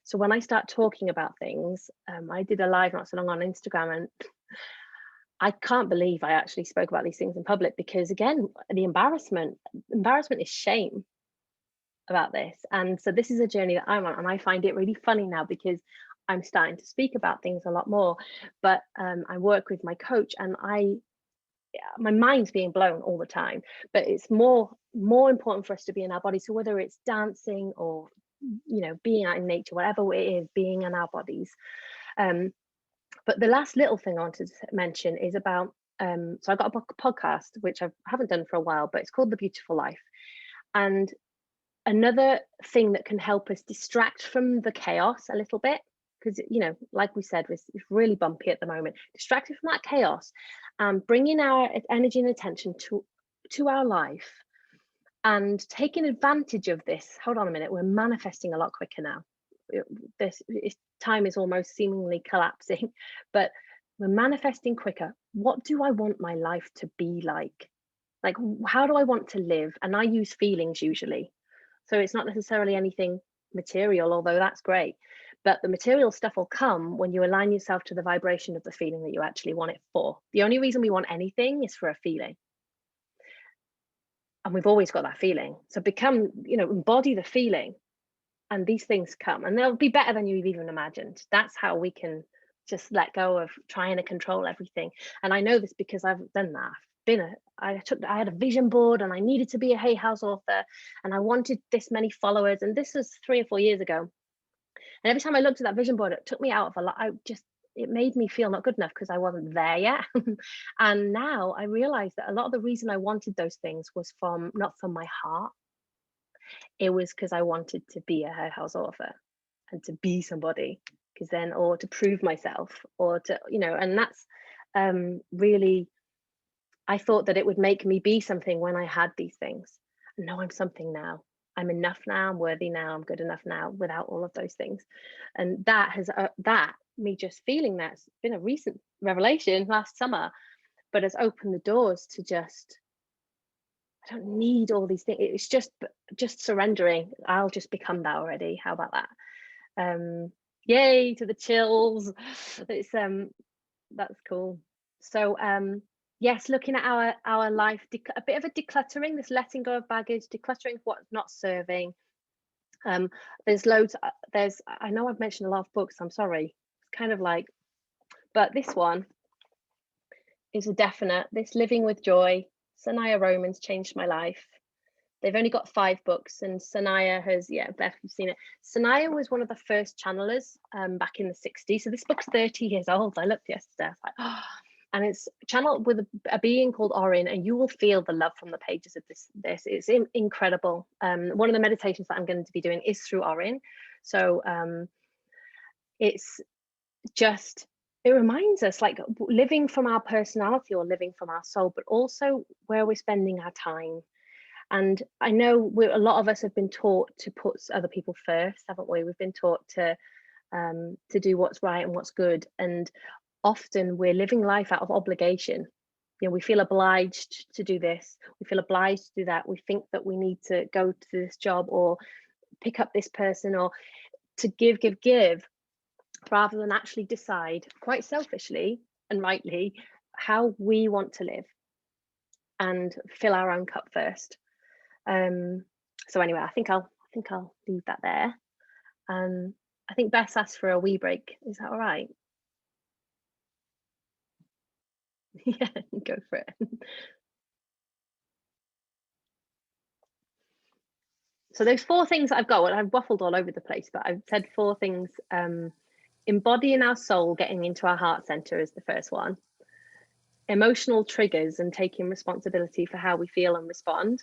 So when I start talking about things, I did a live not so long on Instagram, and I can't believe I actually spoke about these things in public, because again, the embarrassment is shame about this. And so this is a journey that I'm on, and I find it really funny now because I'm starting to speak about things a lot more. But I work with my coach, and my mind's being blown all the time, but it's more important for us to be in our body. So whether it's dancing or being out in nature, whatever it is, being in our bodies. But the last little thing I wanted to mention is about so I got a podcast which I haven't done for a while, but it's called The Beautiful Life. And another thing that can help us distract from the chaos a little bit, because like we said, it's really bumpy at the moment. Distracted from that chaos, bringing our energy and attention to our life, and taking advantage of this. Hold on a minute, we're manifesting a lot quicker now. Time is almost seemingly collapsing, but we're manifesting quicker. What do I want my life to be like? Like, how do I want to live? And I use feelings usually. So it's not necessarily anything material, although that's great. But the material stuff will come when you align yourself to the vibration of the feeling that you actually want it for. The only reason we want anything is for a feeling. And we've always got that feeling. So embody the feeling, and these things come, and they'll be better than you've even imagined. That's how we can just let go of trying to control everything. And I know this because I've done that. I had a vision board, and I needed to be a Hay House author, and I wanted this many followers, and this was 3 or 4 years ago. And every time I looked at that vision board, it took me out of a lot. It made me feel not good enough because I wasn't there yet. And now I realized that a lot of the reason I wanted those things was not from my heart. It was because I wanted to be a Hay House author and to be somebody, because then, or to prove myself, or to, and that's really, I thought that it would make me be something when I had these things. No, I'm something now. I'm enough now. I'm worthy now. I'm good enough now without all of those things. And that has me just feeling that's been a recent revelation last summer, but has opened the doors to just, I don't need all these things. It's just surrendering. I'll just become that already. How about that? Yay to the chills. It's that's cool. So yes, looking at our life, a bit of a decluttering, this letting go of baggage, decluttering what's not serving. There's loads. I know I've mentioned a lot of books. I'm sorry. It's kind of like, but this one is a definite. This Living with Joy, Sanaya Roman's changed my life. They've only got 5 books, and Sanaya has, yeah, Beth, you've seen it. Sanaya was one of the first channelers back in the 60s. So this book's 30 years old. I looked yesterday, I was like, oh, and it's channeled with a being called Orin, and you will feel the love from the pages of this. It's incredible. One of the meditations that I'm going to be doing is through Orin. So it's just, it reminds us, like, living from our personality or living from our soul, but also where we're spending our time. And I know a lot of us have been taught to put other people first, haven't we? We've been taught to do what's right and what's good. And often we're living life out of obligation. You know, we feel obliged to do this. We feel obliged to do that. We think that we need to go to this job or pick up this person, or to give, rather than actually decide quite selfishly and rightly how we want to live and fill our own cup first. So anyway, I think I'll leave that there. I think Bess asked for a wee break. Is that all right? Yeah, go for it. So those 4 things that I've got, well, I've waffled all over the place, but I've said 4 things. Embodying our soul, getting into our heart center is the first one. Emotional triggers and taking responsibility for how we feel and respond,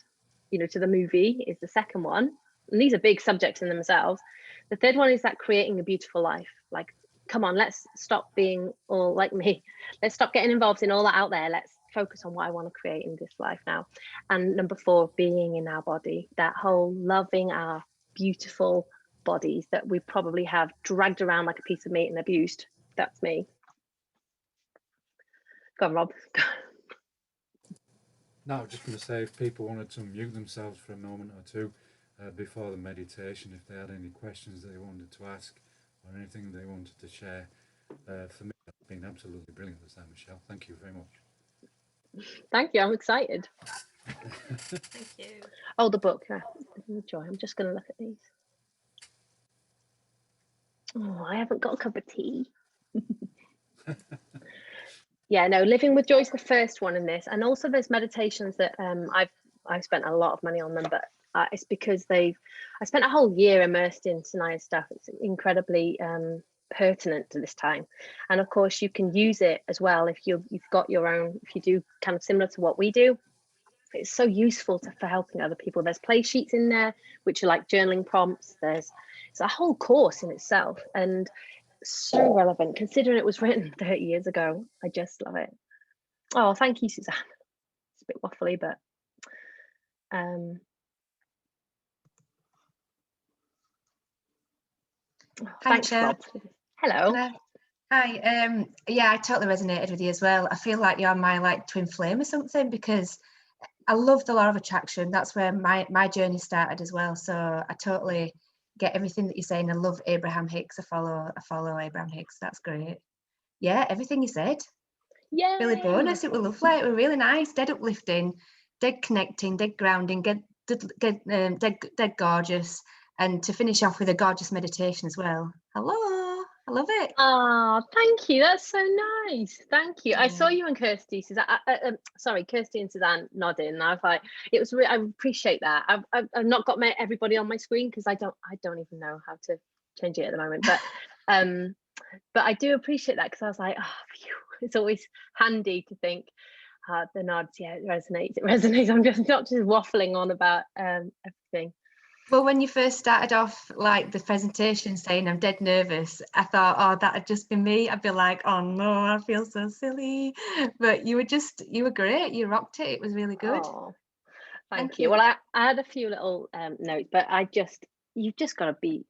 you know, to the movie is the second one. And these are big subjects in themselves. The third one is that creating a beautiful life. Like, come on, let's stop being all like me. Let's stop getting involved in all that out there. Let's focus on what I want to create in this life now. And number 4, being in our body, that whole loving our beautiful bodies that we probably have dragged around like a piece of meat and abused. That's me. Go on, Rob. No, I was just going to say, if people wanted to mute themselves for a moment or two before the meditation, if they had any questions they wanted to ask or anything they wanted to share, for me, that's been absolutely brilliant this time, Mishelle. Thank you very much. Thank you. I'm excited. Thank you. Oh, the book. Joy. I'm just going to look at these. Oh, I haven't got a cup of tea. Yeah, no, Living with Joy is the first one in this, and also there's meditations that I've spent a lot of money on them, but it's because I spent a whole year immersed in Sanaya's stuff. It's incredibly pertinent to this time, and of course you can use it as well if you've got your own. If you do kind of similar to what we do, it's so useful for helping other people. There's play sheets in there which are like journaling prompts. It's a whole course in itself, and so relevant considering it was written 30 years ago. I just love it. Oh, thank you, Suzanne. It's a bit waffly, but thanks, Rob. Hello. Hi. Yeah, I totally resonated with you as well. I feel like you're my like twin flame or something, because I love the law of attraction. That's where my journey started as well. So I totally get everything that you're saying. I love Abraham Hicks. I follow Abraham Hicks. That's great. Yeah, everything you said. Yeah. Really bonus. It was lovely. It was really nice. Dead uplifting, dead connecting, dead grounding, dead gorgeous. And to finish off with a gorgeous meditation as well. Hello. I love it. Oh, thank you. That's so nice. Thank you. Yeah. I saw you and Kirsty, Suzanne. Kirsty and Suzanne nodding. And I was like, it was. I appreciate that. I've not got everybody on my screen because I don't even know how to change it at the moment. But I do appreciate that, because I was like, oh, phew. It's always handy to think the nods. Yeah, it resonates. It resonates. I'm just not just waffling on about everything. Well, when you first started off like the presentation saying I'm dead nervous, I thought, oh, that had just been me. I'd be like, oh no, I feel so silly. But you were great. You rocked it. It was really good. Oh, thank you. Well, I had a few little notes, but you've just got to be,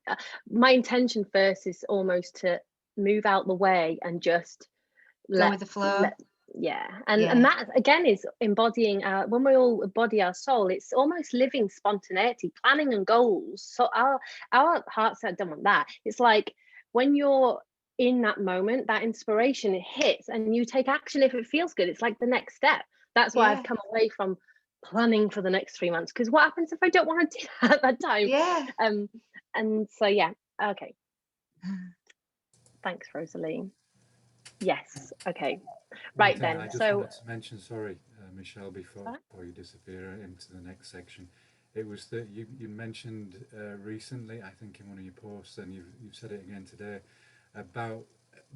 my intention first is almost to move out the way and just go with the flow. And that again is embodying when we all embody our soul, it's almost living spontaneity, planning and goals. So our hearts don't want that. It's like when you're in that moment, that inspiration, it hits and you take action if it feels good. It's like the next step. That's why I've come away from planning for the next 3 months, because what happens if I don't want to do that at that time? And so okay, thanks, Rosalie. Yes, okay, right then. I just so wanted to mention, sorry, Mishelle, before you disappear into the next section, it was that you mentioned recently, I think in one of your posts, and you've said it again today, about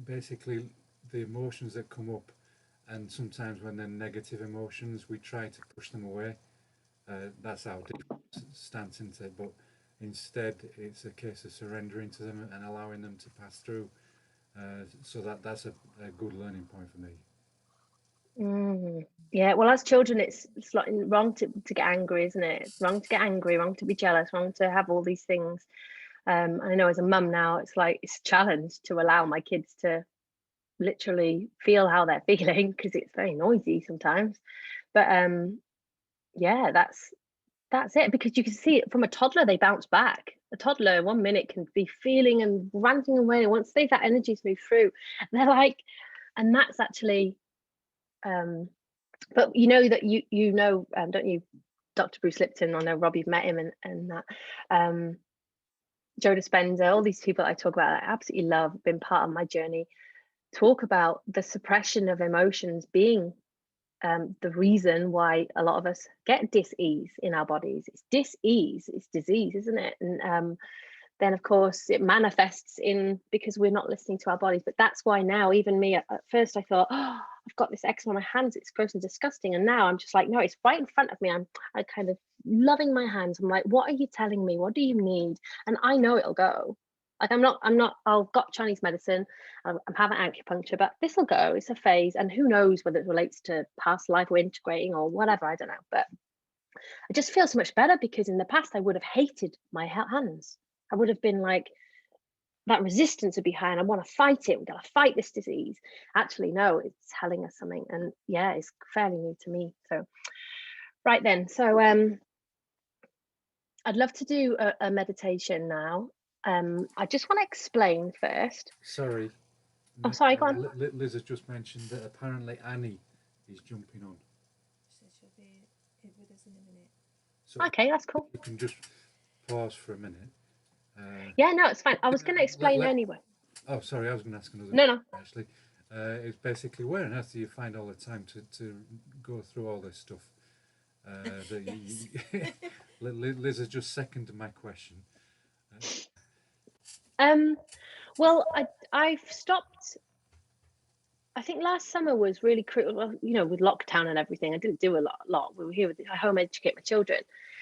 basically the emotions that come up, and sometimes when they're negative emotions, we try to push them away. That's our stance into it, but instead it's a case of surrendering to them and allowing them to pass through. So that's a good learning point for me. Yeah, well, as children, it's like wrong to get angry, isn't it? It's wrong to get angry, wrong to be jealous, wrong to have all these things. I know as a mum now, it's like it's a challenge to allow my kids to literally feel how they're feeling, because it's very noisy sometimes. But yeah, that's it, because you can see it from a toddler, they bounce back. A toddler 1 minute can be feeling and ranting away, and once that energy's moved through, they're like, and that's actually but you know that you know, don't you, Dr. Bruce Lipton? I know Rob, you've met him, and that Joe Dispenza, all these people I talk about, I absolutely love, been part of my journey, talk about the suppression of emotions being the reason why a lot of us get dis-ease in our bodies. It's dis-ease, it's disease, isn't it? And then of course it manifests in, because we're not listening to our bodies. But that's why now, even me, at first I thought, oh, I've got this eczema on my hands, it's gross and disgusting, and now I'm just like, no, it's right in front of me. I kind of loving my hands. I'm like, what are you telling me? What do you need? And I know it'll go. Like I'm not, I've got Chinese medicine, I'm having acupuncture, but this will go, it's a phase, and who knows whether it relates to past life or integrating or whatever, I don't know. But I just feel so much better, because in the past I would have hated my hands. I would have been like, that resistance would be high, and I want to fight it. We've got to fight this disease. Actually, no, it's telling us something. And yeah, it's fairly new to me. So, right then. So I'd love to do a meditation now. I just want to explain first. Sorry. Oh, sorry, go on. Liz has just mentioned that apparently Annie is jumping on. So she'll be with us in a minute. So okay, that's cool. You can just pause for a minute. Yeah, no, it's fine. I was going to explain anyway. Oh, sorry, I was going to ask another. No. Actually, it's basically, where on earth do you find all the time to go through all this stuff? Liz has just seconded my question. Well, I've stopped. I think last summer was really critical, you know, with lockdown and everything. I didn't do a lot. We were here I home educate my children,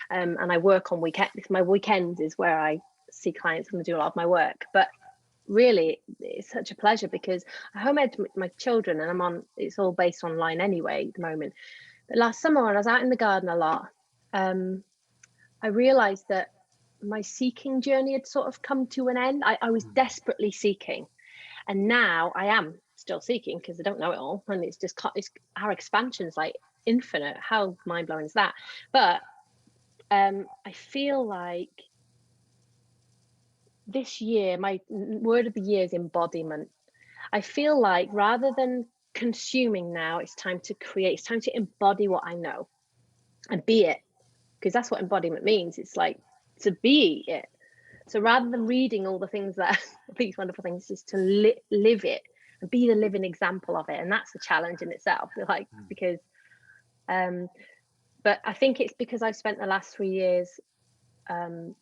and I work on weekends. My weekends is where I see clients and do a lot of my work. But really, it's such a pleasure, because I home ed my children, and it's all based online anyway at the moment. But last summer, when I was out in the garden a lot, I realized that my seeking journey had sort of come to an end. I was desperately seeking, and now I am still seeking, because I don't know it all, and it's just our expansion's like infinite. How mind-blowing is that? But I feel like this year, my word of the year is embodiment. I feel like rather than consuming now, it's time to create, it's time to embody what I know and be it, because that's what embodiment means. It's like to be it. So rather than reading all the things that these wonderful things, just to live it and be the living example of it. And that's a challenge in itself, like, because but I think it's because I've spent the last 3 years and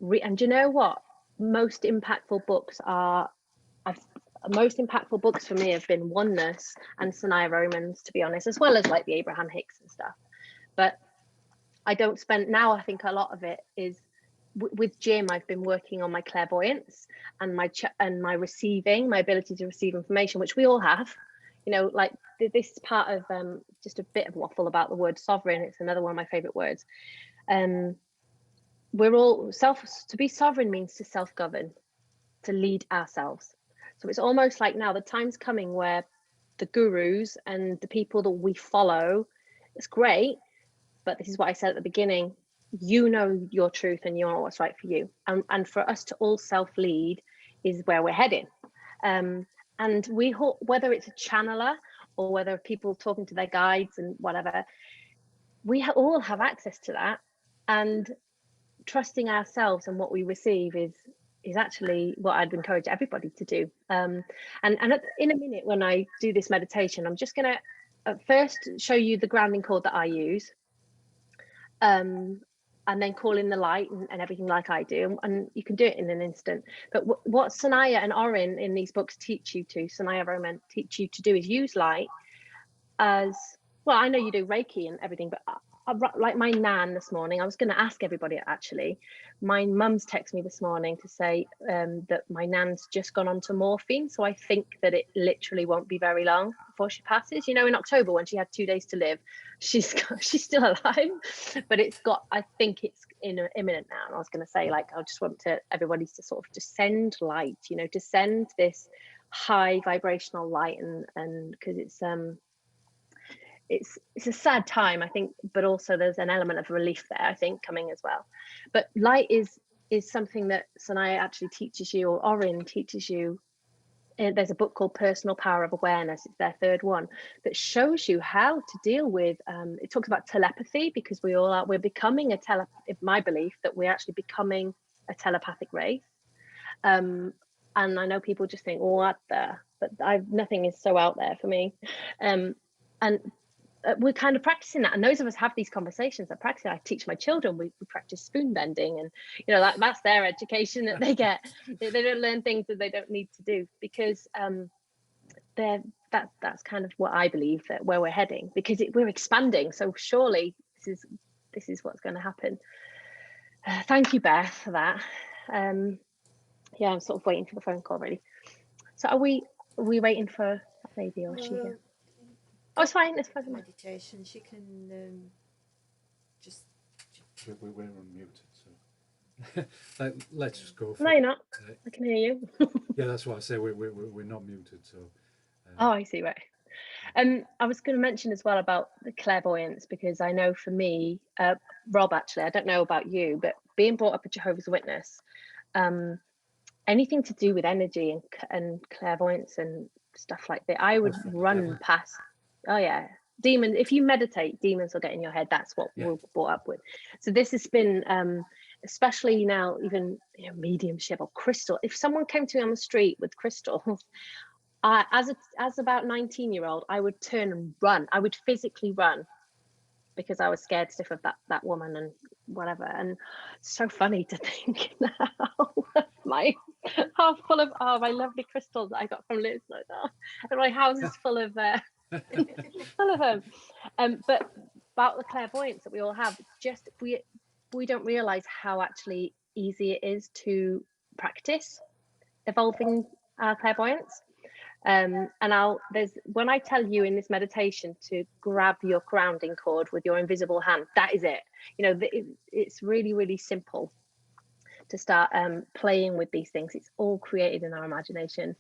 do you know what, most impactful books for me have been Oneness and Sanaya Romans, to be honest, as well as like the Abraham Hicks and stuff. But I don't spend now, I think a lot of it is with Jim. I've been working on my clairvoyance and my receiving, my ability to receive information, which we all have, you know, like this is part of just a bit of waffle about the word sovereign. It's another one of my favorite words. We're all to be sovereign means to self-govern, to lead ourselves. So it's almost like now the time's coming where the gurus and the people that we follow, it's great, but this is what I said at the beginning, you know your truth and you know what's right for you. And for us to all self-lead is where we're heading. And whether it's a channeler or whether people talking to their guides and whatever, we all have access to that. And trusting ourselves and what we receive is actually what I'd encourage everybody to do. And in a minute, when I do this meditation, I'm just going to first show you the grounding cord that I use, and then call in the light and everything like I do, and you can do it in an instant. But what Sanaya and Orin in these books teach you to, Sanaya Roman teach you to do, is use light as well. I know you do Reiki and everything, but like my nan this morning, I was going to ask everybody actually. My mum's texted me this morning to say that my nan's just gone on to morphine, so I think that it literally won't be very long before she passes. You know, in October when she had 2 days to live, she's still alive, but I think it's imminent now. And I was going to say, like, I just want everybody to sort of just send light, you know, to send this high vibrational light, and because it's a sad time, I think, but also there's an element of relief there, I think, coming as well. But light is something that Sanaya actually teaches you, or Orin teaches you. There's a book called Personal Power of Awareness. It's their third one, that shows you how to deal with. It talks about telepathy, because we're becoming my belief that we're actually becoming a telepathic race. And I know people just think, what the? But nothing is so out there for me. And we're kind of practicing that, and those of us have these conversations. I teach my children. We practice spoon bending, and you know that's their education that they get. They don't learn things that they don't need to do, because that's kind of what I believe, that where we're heading, because we're expanding. So surely this is what's going to happen. Thank you, Beth, for that. Yeah, I'm sort of waiting for the phone call really. So are we waiting for that lady, or is she here? Oh, it's fine. It's fine. Meditation. She can just. We're unmuted, so let's just go for no, it. You're not. I can hear you. Yeah, that's why I say we're not muted. So. Oh, I see. Right. I was going to mention as well about the clairvoyance, because I know for me, Rob, actually, I don't know about you, but being brought up a Jehovah's Witness, anything to do with energy and clairvoyance and stuff like that, I would run past. Oh yeah, demons. If you meditate, demons will get in your head. That's what we're brought up with. So this has been, especially now, even mediumship or crystal. If someone came to me on the street with crystals, as about 19-year-old, I would turn and run. I would physically run, because I was scared stiff of that woman and whatever. And it's so funny to think now my half full of my lovely crystals that I got from Liz, and my house is full of full of them. But about the clairvoyance that we all have, just we don't realize how actually easy it is to practice evolving our clairvoyance. And when I tell you in this meditation to grab your grounding cord with your invisible hand, that is it. You know, it's really, really simple to start playing with these things. It's all created in our imagination,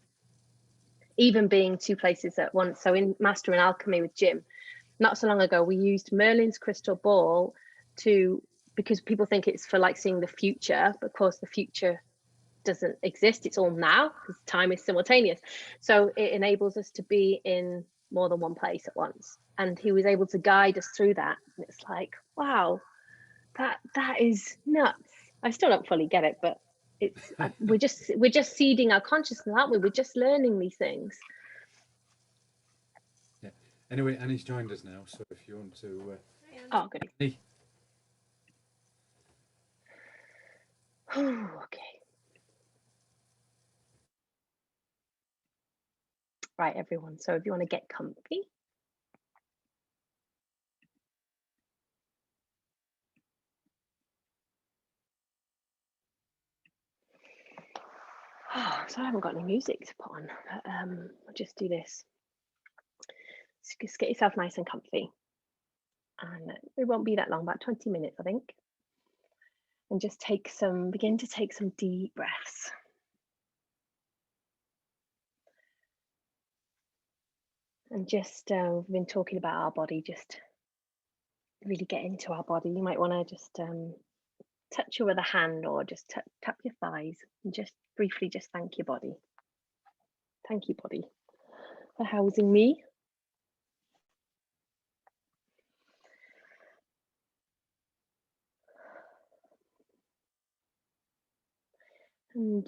even being two places at once. So in Mastering Alchemy with Jim, not so long ago, we used Merlin's crystal ball because people think it's for like seeing the future, but of course the future doesn't exist. It's all now, because time is simultaneous. So it enables us to be in more than one place at once. And he was able to guide us through that. And it's like, wow, that is nuts. I still don't fully get it, but it's we're just seeding our consciousness, aren't we? We're just learning these things. Yeah. Anyway, Annie's joined us now, so if you want to. Oh, good. Annie. Okay. Right, everyone. So if you want to get comfy. So I haven't got any music to put on, but I'll just do this. Just get yourself nice and comfy. And it won't be that long, about 20 minutes, I think. And just begin to take some deep breaths. And just, we've been talking about our body, just really get into our body. You might want to just touch your other hand, or just tap your thighs, and just briefly just thank your body. Thank you, body, for housing me. And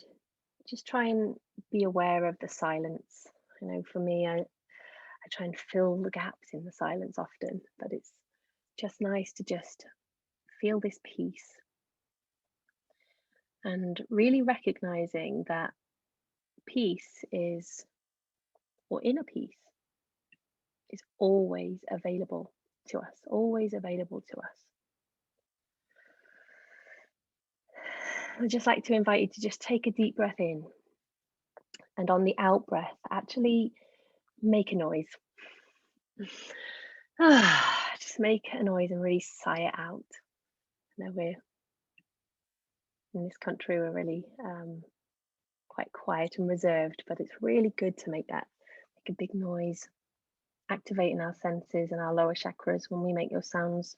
just try and be aware of the silence. I know for me, I try and fill the gaps in the silence often, but it's just nice to just feel this peace and really recognizing that peace is, or inner peace, is always available to us, always available to us. I'd just like to invite you to just take a deep breath in, and on the out breath, actually make a noise. Just make a noise and really sigh it out. I know we're in this country, we're really quite quiet and reserved, but it's really good to make a big noise, activating our senses and our lower chakras when we make those sounds.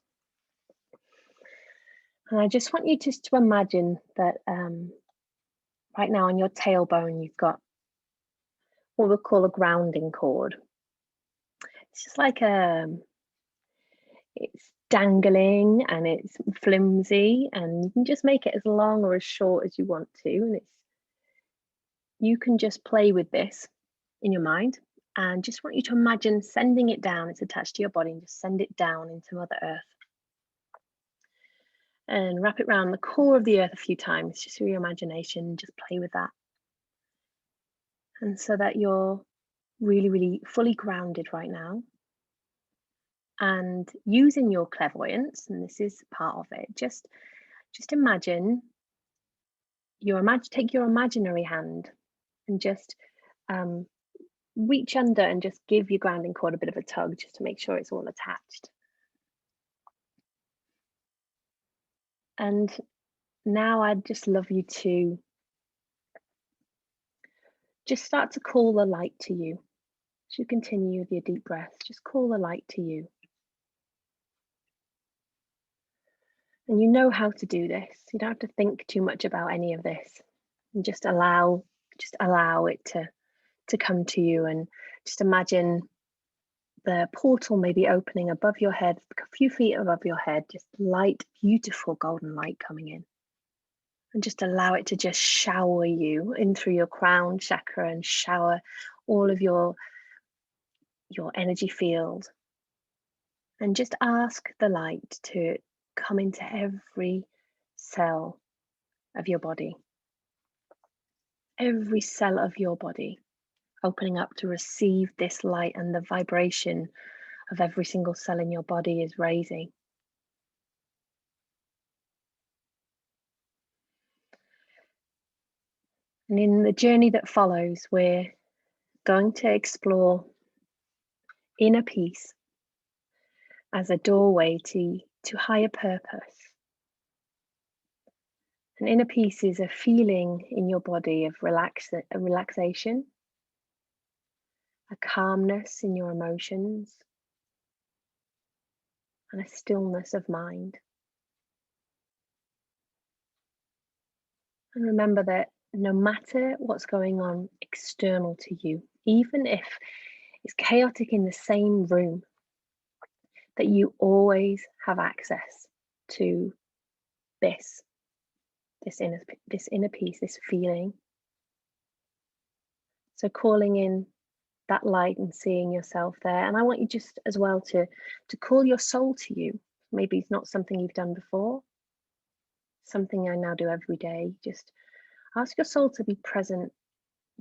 And I just want you just to imagine that right now on your tailbone, you've got what we'll call a grounding cord. It's just like it's dangling and it's flimsy, and you can just make it as long or as short as you want to. And you can just play with this in your mind, and just want you to imagine sending it down. It's attached to your body, and just send it down into Mother Earth. And wrap it around the core of the earth a few times, just through your imagination. Just play with that. And so that you're really, really fully grounded right now. And using your clairvoyance, and this is part of it, just imagine take your imaginary hand and just reach under and just give your grounding cord a bit of a tug, just to make sure it's all attached. And now I'd just love you to just start to call the light to you. As you continue with your deep breaths, just call the light to you. And you know how to do this. You don't have to think too much about any of this. And just allow it to come to you, and just imagine the portal maybe opening above your head, a few feet above your head, just light, beautiful golden light coming in. And just allow it to just shower you in through your crown chakra and shower all of your energy field. And just ask the light to come into every cell of your body. Every cell of your body opening up to receive this light, and the vibration of every single cell in your body is raising. And in the journey that follows, we're going to explore inner peace as a doorway to higher purpose. And inner peace is a feeling in your body of relaxation, a calmness in your emotions, and a stillness of mind. And remember that no matter what's going on external to you, even if it's chaotic in the same room, that you always have access to this inner peace, this feeling. So calling in that light and seeing yourself there. And I want you just as well to call your soul to you. Maybe it's not something you've done before, something I now do every day. Just ask your soul to be present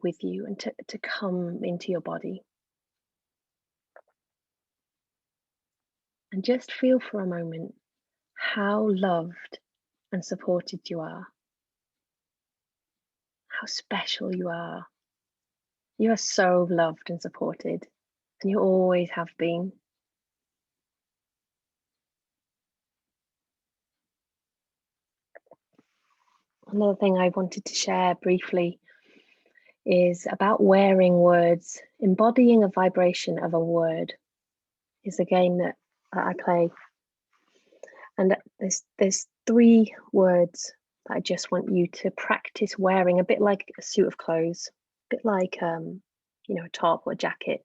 with you and to come into your body. And just feel for a moment how loved and supported you are. How special you are. You are so loved and supported, and you always have been. Another thing I wanted to share briefly is about wearing words. Embodying a vibration of a word is a game that I play. And there's 3 words that I just want you to practice wearing, a bit like a suit of clothes, a bit like a top or jacket.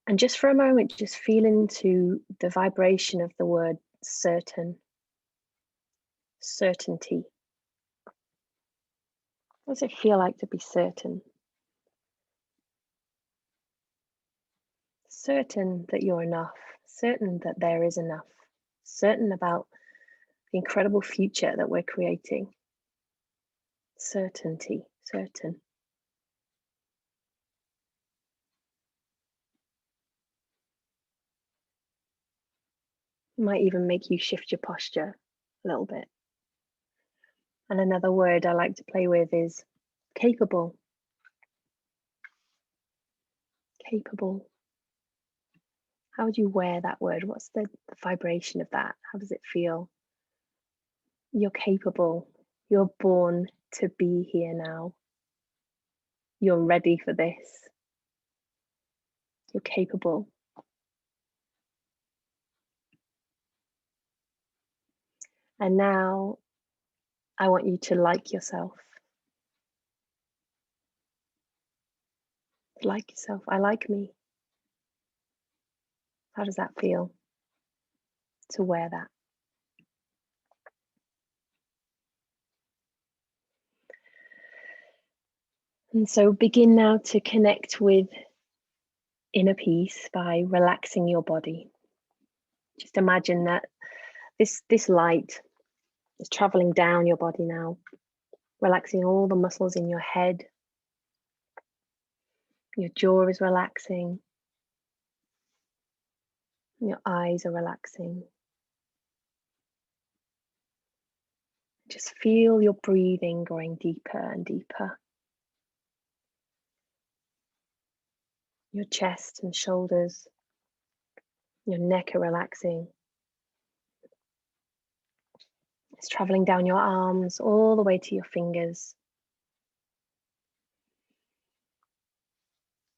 And just for a moment, just feel into the vibration of the word certain, certainty. What does it feel like to be certain? Certain that you're enough, certain that there is enough, certain about the incredible future that we're creating. Certainty, certain. It might even make you shift your posture a little bit. And another word I like to play with is capable. Capable. How would you wear that word? What's the vibration of that? How does it feel? You're capable. You're born to be here now. You're ready for this. You're capable. And now I want you to like yourself. Like yourself. I like me. How does that feel to wear that? And so begin now to connect with inner peace by relaxing your body. Just imagine that this light is traveling down your body now, relaxing all the muscles in your head. Your jaw is relaxing. Your eyes are relaxing. Just feel your breathing going deeper and deeper. Your chest and shoulders, your neck are relaxing. It's traveling down your arms all the way to your fingers.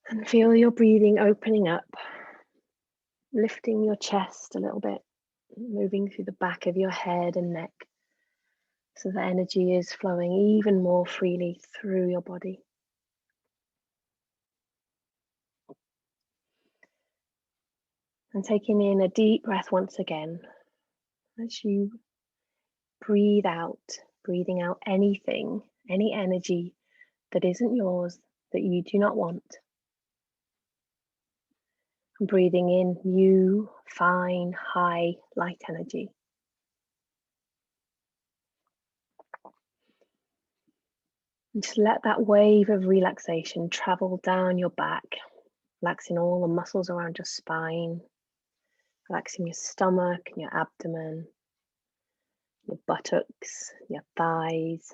And feel your breathing opening up, lifting your chest a little bit, moving through the back of your head and neck, so the energy is flowing even more freely through your body. And taking in a deep breath once again, as you breathe out, breathing out anything, any energy that isn't yours, that you do not want. And breathing in new, fine, high, light energy. And just let that wave of relaxation travel down your back, relaxing all the muscles around your spine, relaxing your stomach and your abdomen, your buttocks, your thighs,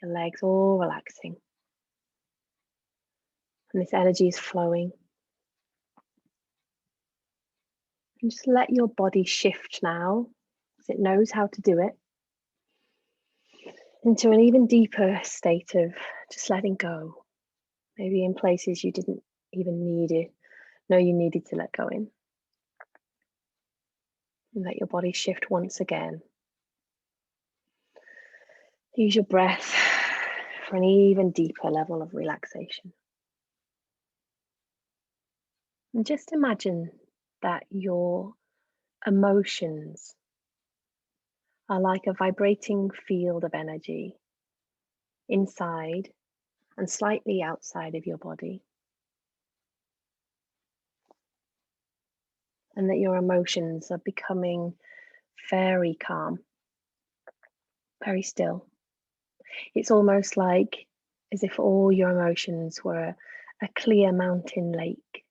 your legs, all relaxing. And this energy is flowing. And just let your body shift now, as it knows how to do it, into an even deeper state of just letting go. Maybe in places you didn't even know you needed to let go in. And let your body shift once again. Use your breath for an even deeper level of relaxation. And just imagine that your emotions are like a vibrating field of energy inside and slightly outside of your body. And that your emotions are becoming very calm, very still. It's almost like as if all your emotions were a clear mountain lake,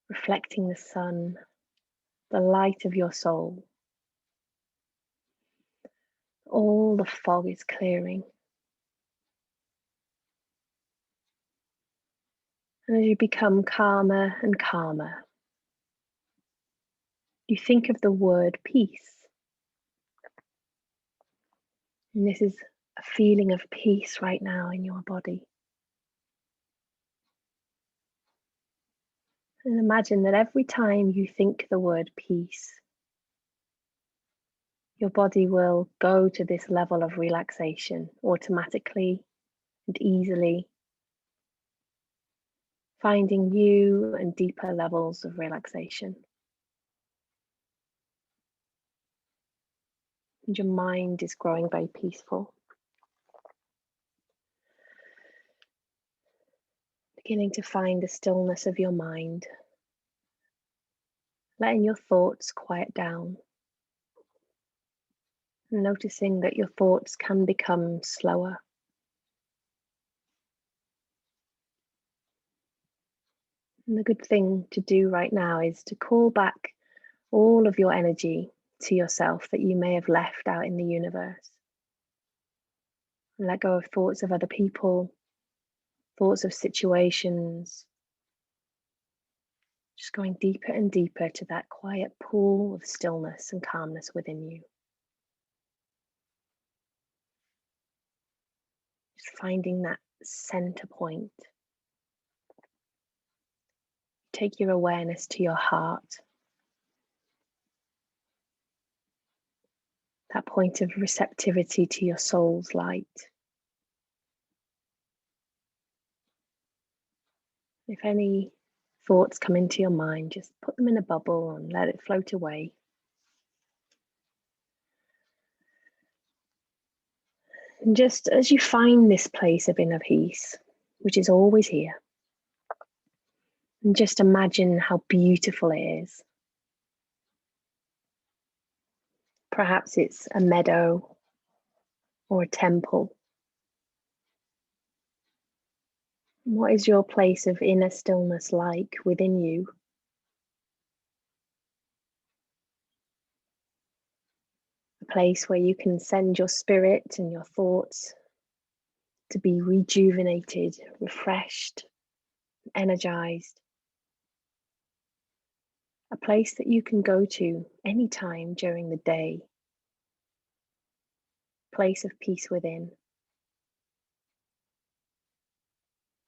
reflecting the sun, the light of your soul. All the fog is clearing. And as you become calmer and calmer, you think of the word peace. And this is a feeling of peace right now in your body. And imagine that every time you think the word peace, your body will go to this level of relaxation automatically, and easily, finding new and deeper levels of relaxation. And your mind is growing very peaceful. Beginning to find the stillness of your mind, letting your thoughts quiet down, and noticing that your thoughts can become slower. And the good thing to do right now is to call back all of your energy to yourself that you may have left out in the universe. And let go of thoughts of other people, thoughts of situations, just going deeper and deeper to that quiet pool of stillness and calmness within you. Just finding that center point. Take your awareness to your heart, that point of receptivity to your soul's light. If any thoughts come into your mind, just put them in a bubble and let it float away. And just as you find this place of inner peace, which is always here, and just imagine how beautiful it is. Perhaps it's a meadow or a temple. What is your place of inner stillness like within you? A place where you can send your spirit and your thoughts to be rejuvenated, refreshed, energized. A place that you can go to anytime during the day. Place of peace within.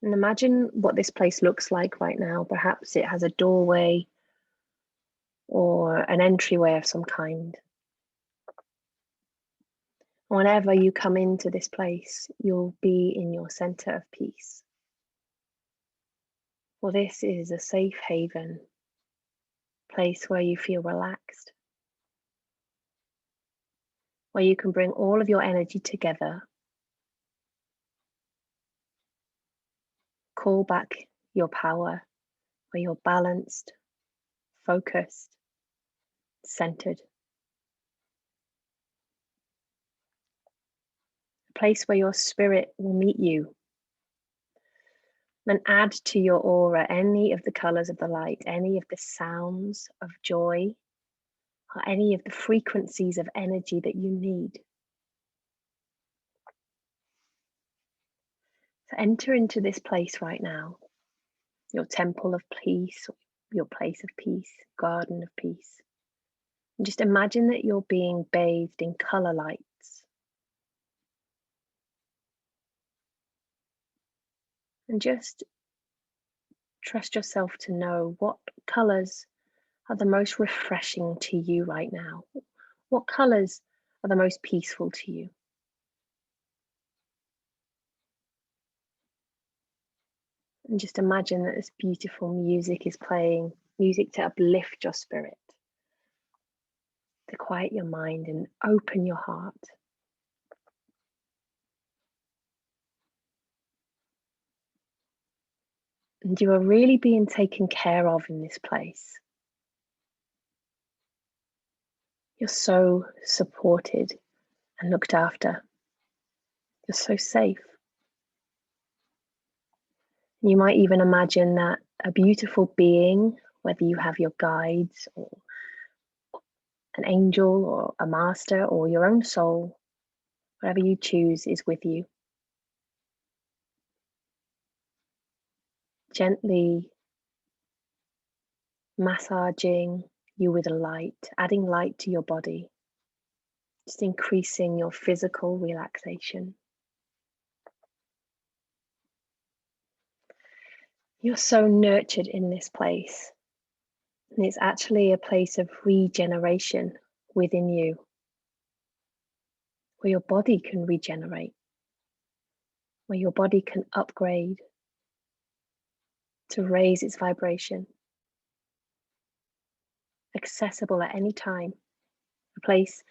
And imagine what this place looks like right now. Perhaps it has a doorway or an entryway of some kind. Whenever you come into this place, you'll be in your center of peace. Well, this is a safe haven, place where you feel relaxed, where you can bring all of your energy together, call back your power, where you're balanced, focused, centered. A place where your spirit will meet you and add to your aura any of the colors of the light, any of the sounds of joy, or any of the frequencies of energy that you need. So enter into this place right now, your temple of peace, your place of peace, garden of peace. And just imagine that you're being bathed in color lights. And just trust yourself to know what colors are the most refreshing to you right now. What colors are the most peaceful to you? And just imagine that this beautiful music is playing, music to uplift your spirit, to quiet your mind and open your heart. And you are really being taken care of in this place. You're so supported and looked after. You're so safe. You might even imagine that a beautiful being, whether you have your guides or an angel or a master or your own soul, whatever you choose, is with you. Gently massaging you with a light, adding light to your body, just increasing your physical relaxation. You're so nurtured in this place, and it's actually a place of regeneration within you, where your body can regenerate. where your body can upgrade to raise its vibration, accessible at any time, a place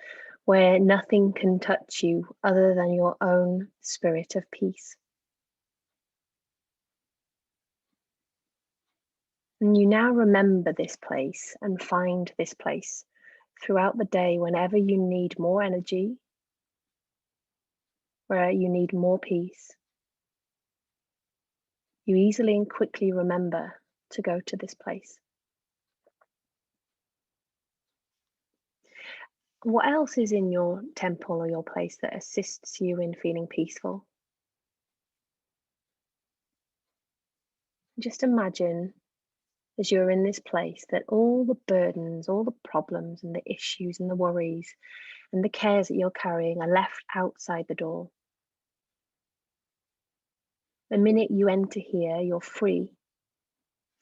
where nothing can touch you other than your own spirit of peace. And you now remember this place and find this place throughout the day whenever you need more energy, where you need more peace. You easily and quickly remember to go to this place. What else is in your temple or your place that assists you in feeling peaceful? Just imagine as you're in this place that all the burdens, all the problems and the issues and the worries and the cares that you're carrying are left outside the door. The minute you enter here, you're free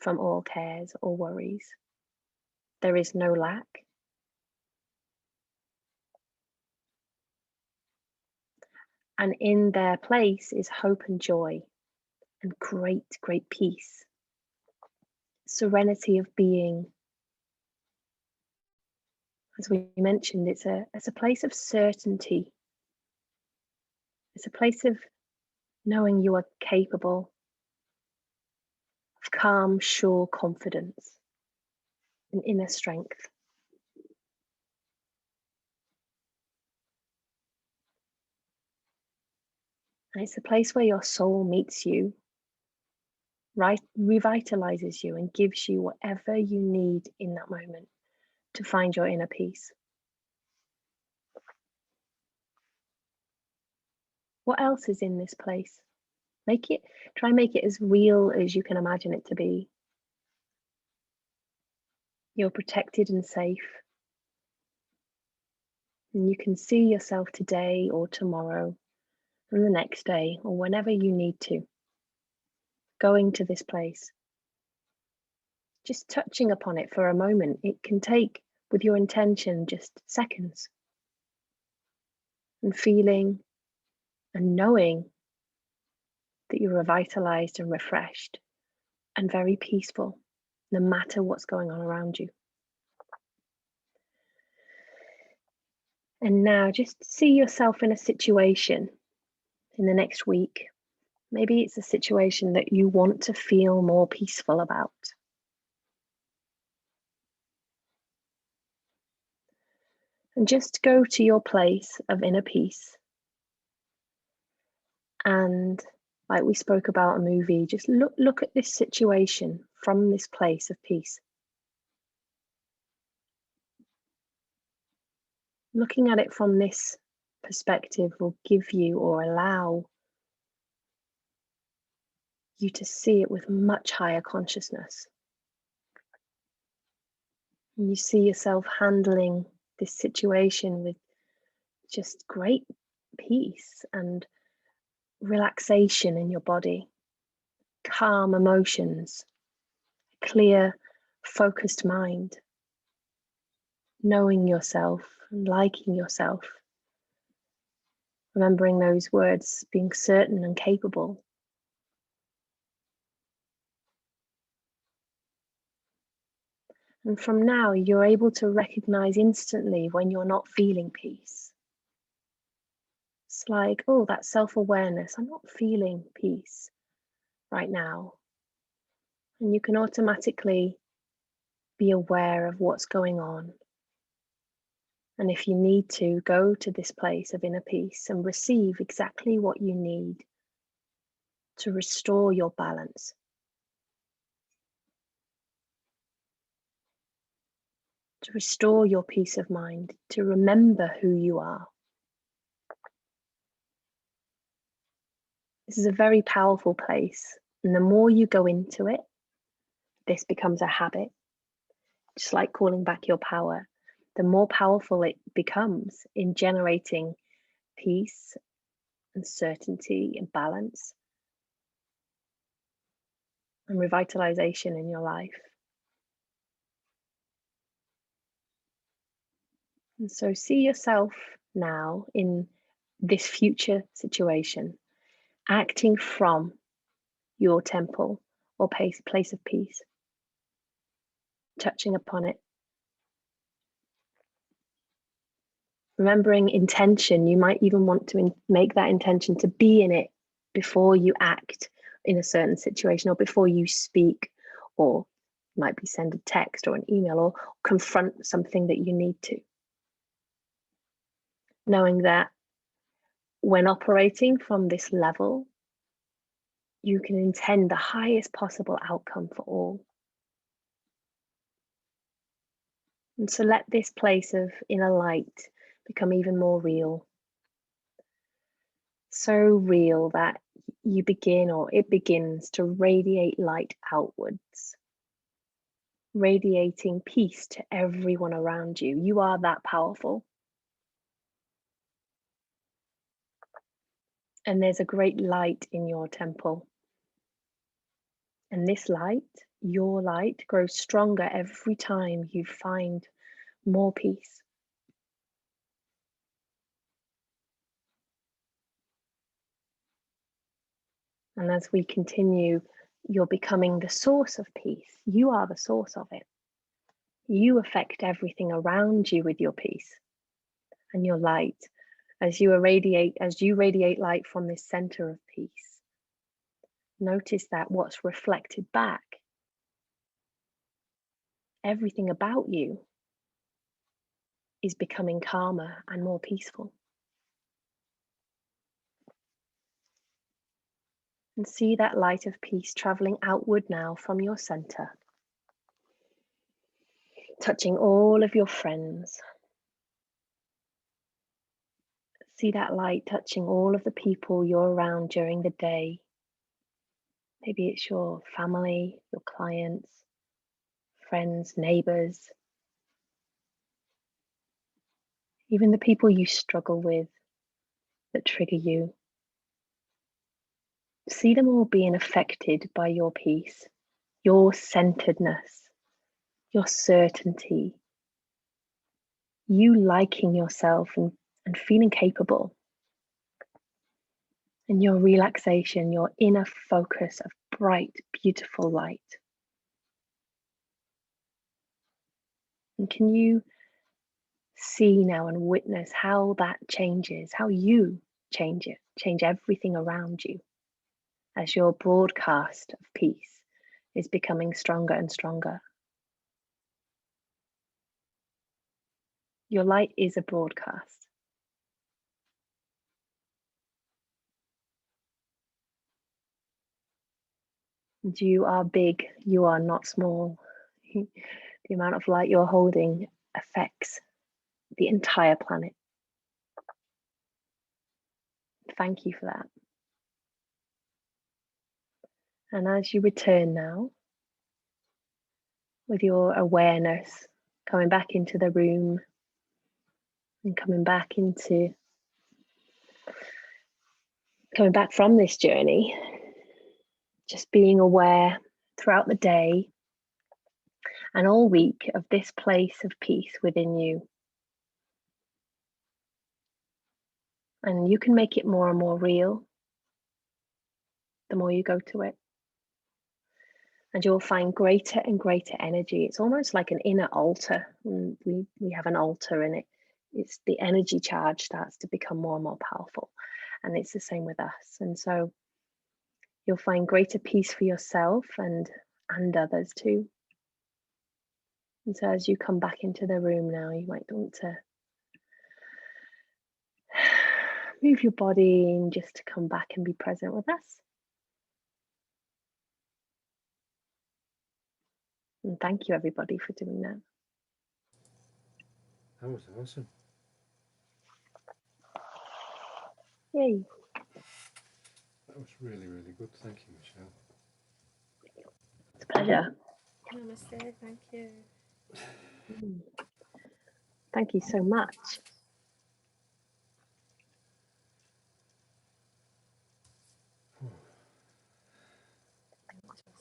from all cares or worries. There is no lack. And in their place is hope and joy and great, great peace. Serenity of being. As we mentioned, it's a place of certainty. It's a place of knowing you are capable of calm, sure confidence and inner strength. And it's a place where your soul meets you, revitalizes you and gives you whatever you need in that moment to find your inner peace. What else is in this place? Try and make it as real as you can imagine it to be. You're protected and safe. And you can see yourself today or tomorrow and the next day or whenever you need to, going to this place. Just touching upon it for a moment. It can take, with your intention, just seconds. And feeling and knowing that you're revitalized and refreshed and very peaceful, no matter what's going on around you. And now just see yourself in a situation in the next week. Maybe it's a situation that you want to feel more peaceful about. And just go to your place of inner peace. And like we spoke about a movie, just look at this situation from this place of peace. Looking at it from this perspective will give you or allow you to see it with much higher consciousness. And you see yourself handling this situation with just great peace and relaxation in your body, calm emotions, clear, focused mind, knowing yourself and liking yourself, remembering those words, being certain and capable. And from now, you're able to recognize instantly when you're not feeling peace. It's like, oh, that self-awareness, I'm not feeling peace right now. And you can automatically be aware of what's going on. And if you need to, go to this place of inner peace and receive exactly what you need to restore your balance. To restore your peace of mind, to remember who you are. This is a very powerful place. And the more you go into it, this becomes a habit. Just like calling back your power, the more powerful it becomes in generating peace and certainty and balance and revitalization in your life. And so see yourself now in this future situation acting from your temple or place of peace, touching upon it. Remembering intention, you might even want to make that intention to be in it before you act in a certain situation, or before you speak, or might be send a text or an email, or confront something that you need to. Knowing that when operating from this level, you can intend the highest possible outcome for all. And so let this place of inner light become even more real. So real that you begin, or it begins to radiate light outwards, radiating peace to everyone around you. You are that powerful. And there's a great light in your temple. And this light, your light, grows stronger every time you find more peace. And as we continue, you're becoming the source of peace. You are the source of it. You affect everything around you with your peace and your light. As you radiate light from this center of peace, notice that what's reflected back, everything about you, is becoming calmer and more peaceful. And see that light of peace traveling outward now from your center, touching all of your friends. See that light touching all of the people you're around during the day. Maybe it's your family, your clients, friends, neighbors, even the people you struggle with that trigger you. See them all being affected by your peace, your centeredness, your certainty, you liking yourself and feeling capable, and your relaxation, your inner focus of bright, beautiful light. And can you see now and witness how that changes, how you change it, change everything around you as your broadcast of peace is becoming stronger and stronger. Your light is a broadcast. And you are big, you are not small. The amount of light you're holding affects the entire planet. Thank you for that. And as you return now, with your awareness coming back into the room and coming back from this journey, just being aware throughout the day and all week of this place of peace within you. And you can make it more and more real the more you go to it. And you'll find greater and greater energy. It's almost like an inner altar. We have an altar, and it's the energy charge starts to become more and more powerful. And it's the same with us. And so you'll find greater peace for yourself and others too. And so as you come back into the room now, you might want to move your body and just come back and be present with us. And thank you, everybody, for doing that. That was awesome. Yay. That was really, really good. Thank you, Mishelle. It's a pleasure. Namaste, thank you. Thank you so much.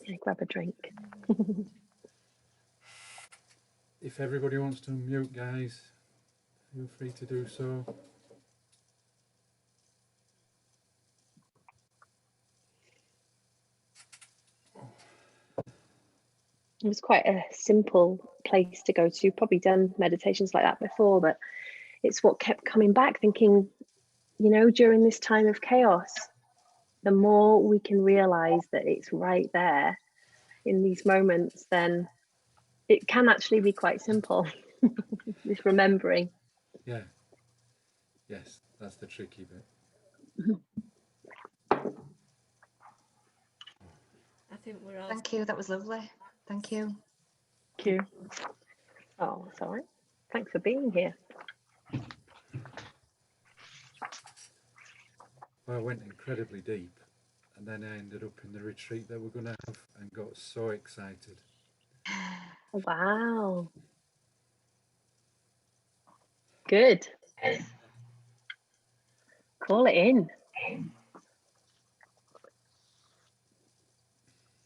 Yeah, grab a drink. If everybody wants to mute, guys, feel free to do so. It was quite a simple place to go to. Probably done meditations like that before, but it's what kept coming back, thinking, you know, during this time of chaos, the more we can realize that it's right there in these moments, then it can actually be quite simple. Just remembering. Yeah. Yes, that's the tricky bit. I think we're all. Thank you. That was lovely. Thank you. Thank you. Oh, it's all right. Thanks for being here. Well, I went incredibly deep, and then I ended up in the retreat that we're going to have and got so excited. Wow. Good. Call it in.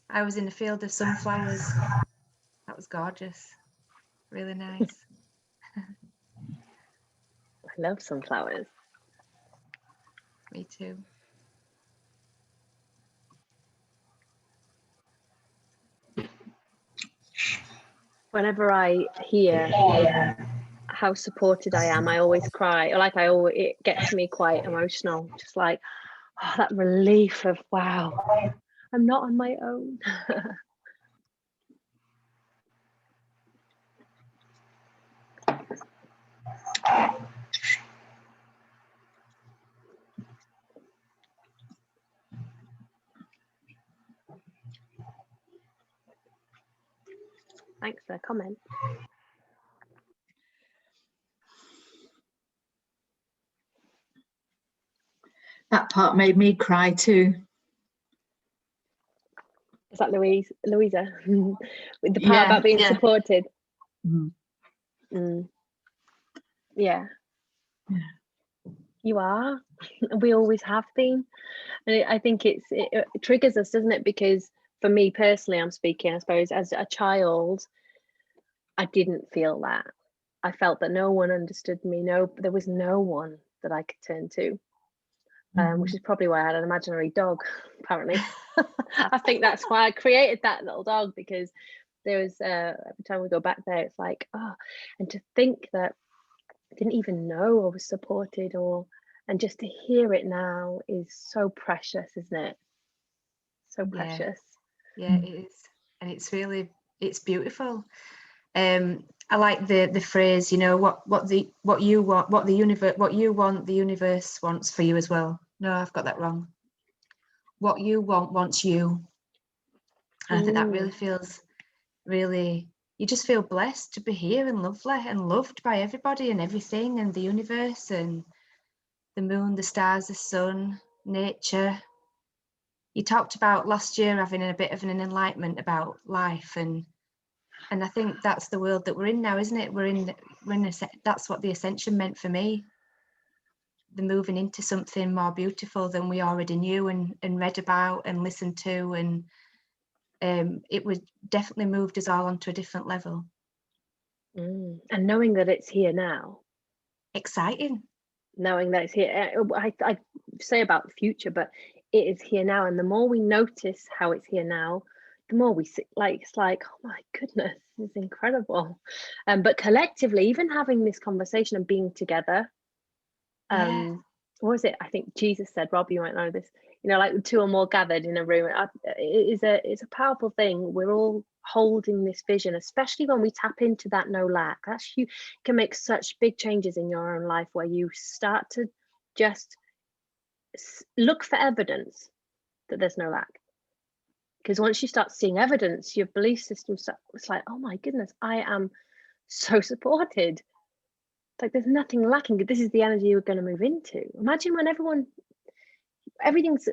I was in a field of sunflowers. That was gorgeous. Really nice. I love sunflowers. Me too. Whenever I hear how supported I am, I always cry. Or like it gets me quite emotional. Just like, oh, that relief of, wow, I'm not on my own. Thanks for the comment. That part made me cry too. Is that Louisa? With the part about being supported. Mm. Mm. Yeah. Yeah. You are. We always have been. And I think it triggers us, doesn't it? Because for me personally, I'm speaking, I suppose, as a child, I didn't feel that. I felt that no one understood me. No, there was no one that I could turn to, which is probably why I had an imaginary dog, apparently. I think that's why I created that little dog, because there was, every time we go back there, it's like, oh, and to think that I didn't even know I was supported, and just to hear it now is so precious, isn't it? So precious. Yeah, it is. And it's beautiful. I like the phrase, you know, what you want, the universe wants for you as well. No, I've got that wrong. What you want wants you. And I think that really feels you just feel blessed to be here and lovely and loved by everybody and everything and the universe and the moon, the stars, the sun, nature. You talked about last year having a bit of an enlightenment about life, and I think that's the world that we're in now, isn't it? That's what the Ascension meant for me. The moving into something more beautiful than we already knew and read about and listened to, and it was definitely moved us all onto a different level. And knowing that it's here now. Exciting. Knowing that it's here. I say about the future, but it is here now. And the more we notice how it's here now, the more we see, like, it's like, oh my goodness, this is incredible. But collectively, even having this conversation and being together, what was it? I think Jesus said, Rob, you might know this, you know, like two or more gathered in a room. It's a powerful thing. We're all holding this vision, especially when we tap into that no lack. You can make such big changes in your own life, where you start to just look for evidence that there's no lack. Because once you start seeing evidence, your belief system it's like, oh my goodness, I am so supported. It's like there's nothing lacking. This is the energy you're going to move into. Imagine when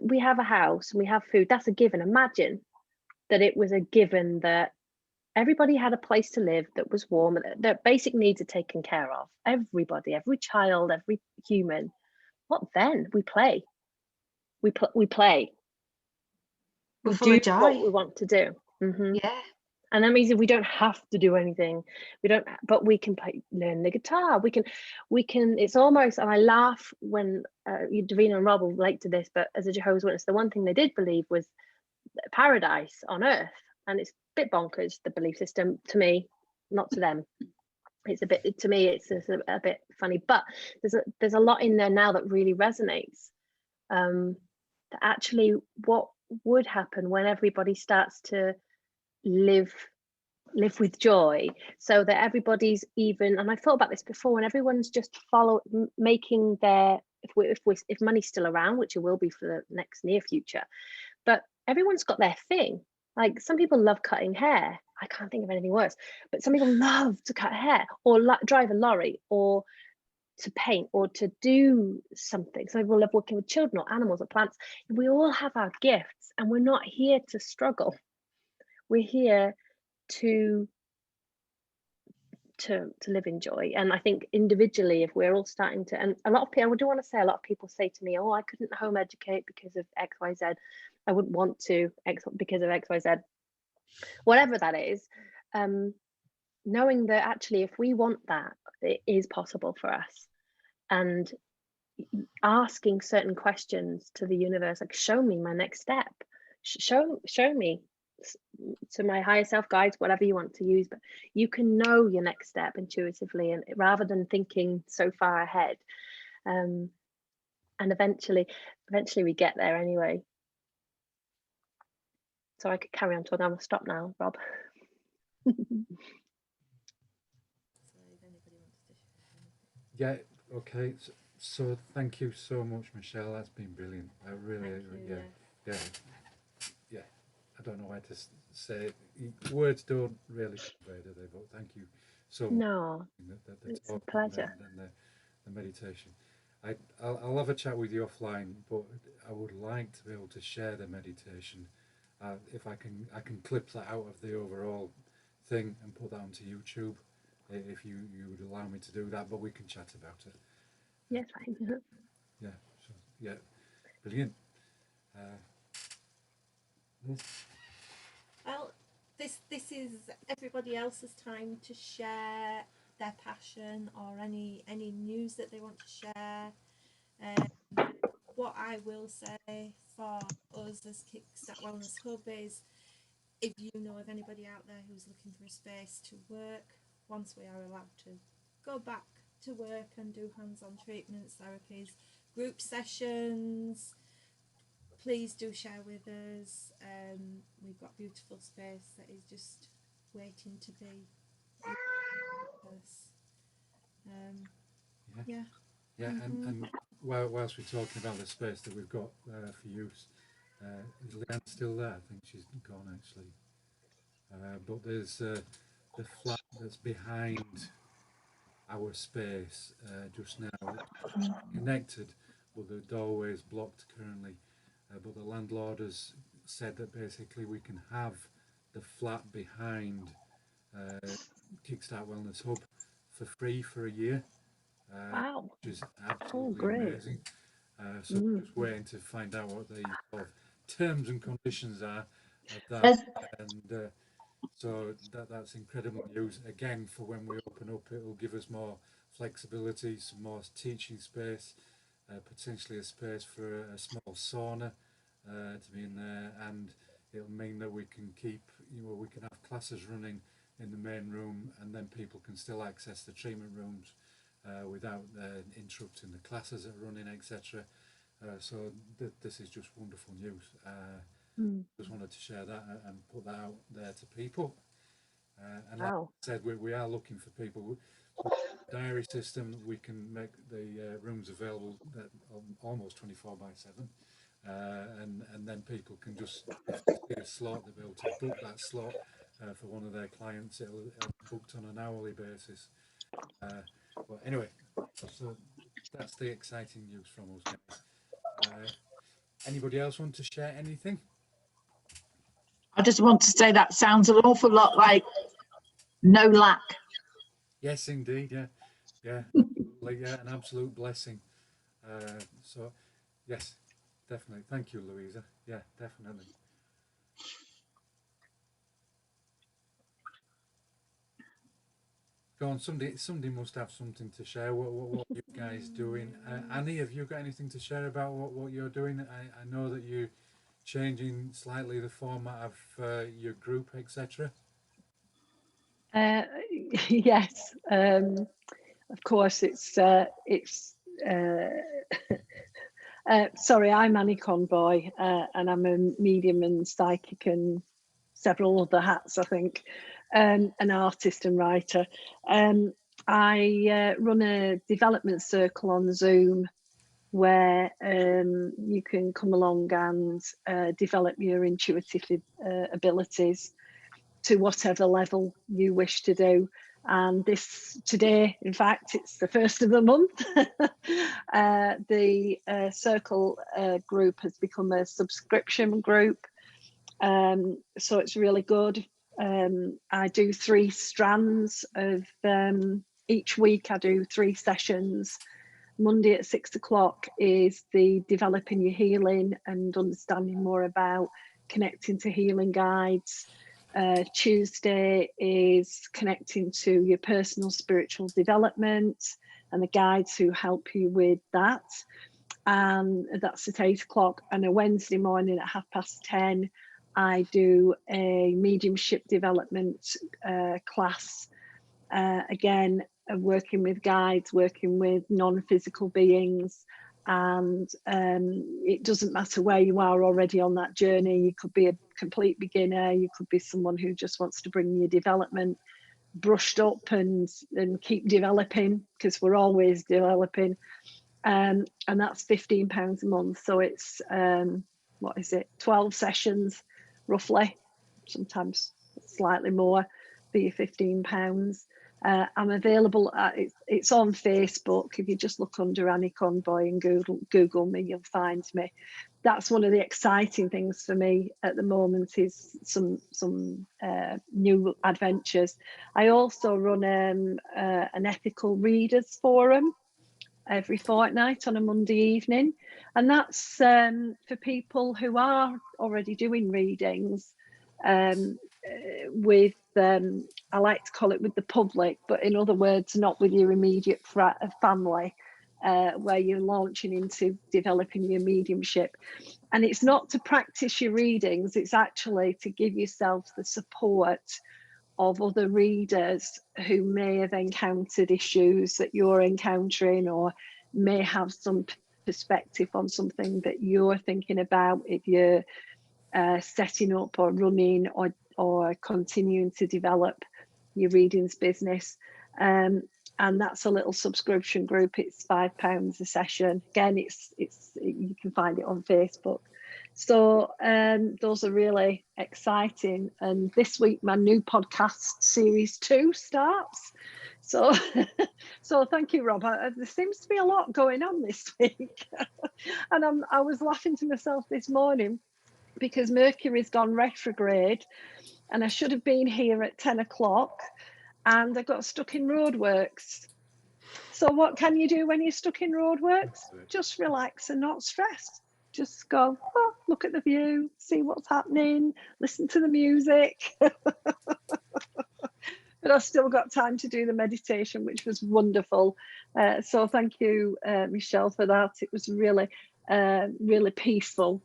we have a house and we have food, that's a given. Imagine that it was a given that everybody had a place to live that was warm, their basic needs are taken care of. Everybody, every child, every human. What then? We play. We play. We do what we want to do. Yeah. And that means that we don't have to do anything. But we can learn the guitar. We can. It's almost, and I laugh when Davina and Rob will relate to this. But as a Jehovah's Witness, the one thing they did believe was paradise on earth. and it's a bit bonkers, the belief system, to me, not to them. It's a bit, to me, it's a bit funny, but there's a lot in there now that really resonates. That actually what would happen when everybody starts to live with joy, so that everybody's even, and I've thought about this before, when everyone's just making their, if money's still around, which it will be for the next near future, but everyone's got their thing. Like, some people love cutting hair. I can't think of anything worse, but some people love to cut hair, or drive a lorry, or to paint, or to do something. Some people love working with children or animals or plants. We all have our gifts, and we're not here to struggle. We're here to live in joy. And I think individually, if we're all starting to, and a lot of people, I do want to say, a lot of people say to me, oh, I couldn't home educate because of XYZ. I wouldn't want to because of XYZ, whatever that is. Knowing that actually, if we want that, it is possible for us. And asking certain questions to the universe, like, show me my next step, show me, to my higher self guides, whatever you want to use, but you can know your next step intuitively, and rather than thinking so far ahead. And eventually we get there anyway. So I could carry on talking. I'm gonna stop now, Rob. Yeah, okay. So thank you so much, Mishelle. That's been brilliant. I really, yeah. I don't know why to say it. Words don't really convey, do they? But thank you so much. No, it's a pleasure. And the meditation. I'll have a chat with you offline, but I would like to be able to share the meditation. If I can clip that out of the overall thing and put that onto YouTube, if you would allow me to do that. But we can chat about it. Yes, fine. Yeah. So, yeah. Brilliant. Well, this is everybody else's time to share their passion or any news that they want to share. What I will say for us as Kickstart Wellness Hub is, if you know of anybody out there who's looking for a space to work, once we are allowed to go back to work and do hands-on treatments, therapies, group sessions, please do share with us. We've got beautiful space that is just waiting to be us. Yeah. And whilst we're talking about the space that we've got for use, is Leanne still there? I think she's gone actually. But there's the flat that's behind our space just now, connected, but the doorway is blocked currently. But the landlord has said that basically we can have the flat behind Kickstart Wellness Hub for free for a year, Wow. which is absolutely amazing. So we're just waiting to find out what the sort of terms and conditions are of that. And so that's incredible news. Again, for when we open up, it will give us more flexibility, some more teaching space, potentially a space for a small sauna to be in there, and it'll mean that we can keep, we can have classes running in the main room, and then people can still access the treatment rooms without interrupting the classes that are running, etc. So this is just wonderful news. Just wanted to share that and put that out there to people. And like I said, we are looking for people. With the diary system, we can make the rooms available almost 24/7. And then people can just, if they see a slot, they'll be able to book that slot for one of their clients. It'll be booked on an hourly basis. But anyway, so that's the exciting news from us, guys. Anybody else want to share anything? I just want to say that sounds an awful lot like no lack. Yes, indeed. Yeah, an absolute blessing. So, yes, definitely. Thank you, Louisa. Yeah, definitely. Go on. Somebody must have something to share. What are you guys doing? Annie, have you got anything to share about what you're doing? I know that you changing slightly the format of your group, etc.? Yes, of course. Sorry, I'm Annie Conboy, and I'm a medium and psychic and several other hats, I think, an artist and writer. I run a development circle on Zoom where you can come along and develop your intuitive abilities to whatever level you wish to do. And today, in fact, it's the first of the month. The circle group has become a subscription group, so it's really good. I do 3 strands of each week. I do 3 sessions. Monday at 6 o'clock is the developing your healing and understanding more about connecting to healing guides. Tuesday is connecting to your personal spiritual development and the guides who help you with that. And that's at 8 o'clock. And a Wednesday morning at 10:30, I do a mediumship development class. Again, working with guides, working with non-physical beings, and it doesn't matter where you are already on that journey. You could be a complete beginner, you could be someone who just wants to bring your development brushed up and keep developing, because we're always developing. And that's £15 a month, so it's 12 sessions roughly, sometimes slightly more, for your £15. I'm available it's on Facebook. If you just look under Annie Conboy and Google me, you'll find me. That's one of the exciting things for me at the moment, is some new adventures. I also run an ethical readers forum every fortnight on a Monday evening, and that's for people who are already doing readings with I like to call it with the public, but in other words, not with your immediate family, where you're launching into developing your mediumship. And it's not to practice your readings, it's actually to give yourself the support of other readers who may have encountered issues that you're encountering, or may have some perspective on something that you're thinking about if you're setting up or running or continuing to develop your readings business. And that's a little subscription group. It's £5 a session. Again, it's you can find it on Facebook. So those are really exciting. And this week, my new podcast series 2 starts. So, so thank you, Rob. There seems to be a lot going on this week, and I was laughing to myself this morning because Mercury's gone retrograde, and I should have been here at 10 o'clock, and I got stuck in roadworks. So what can you do when you're stuck in roadworks? Just relax and not stress. Just go, oh, look at the view, see what's happening, listen to the music. But I've still got time to do the meditation, which was wonderful. So thank you, Mishelle, for that. It was really, really peaceful,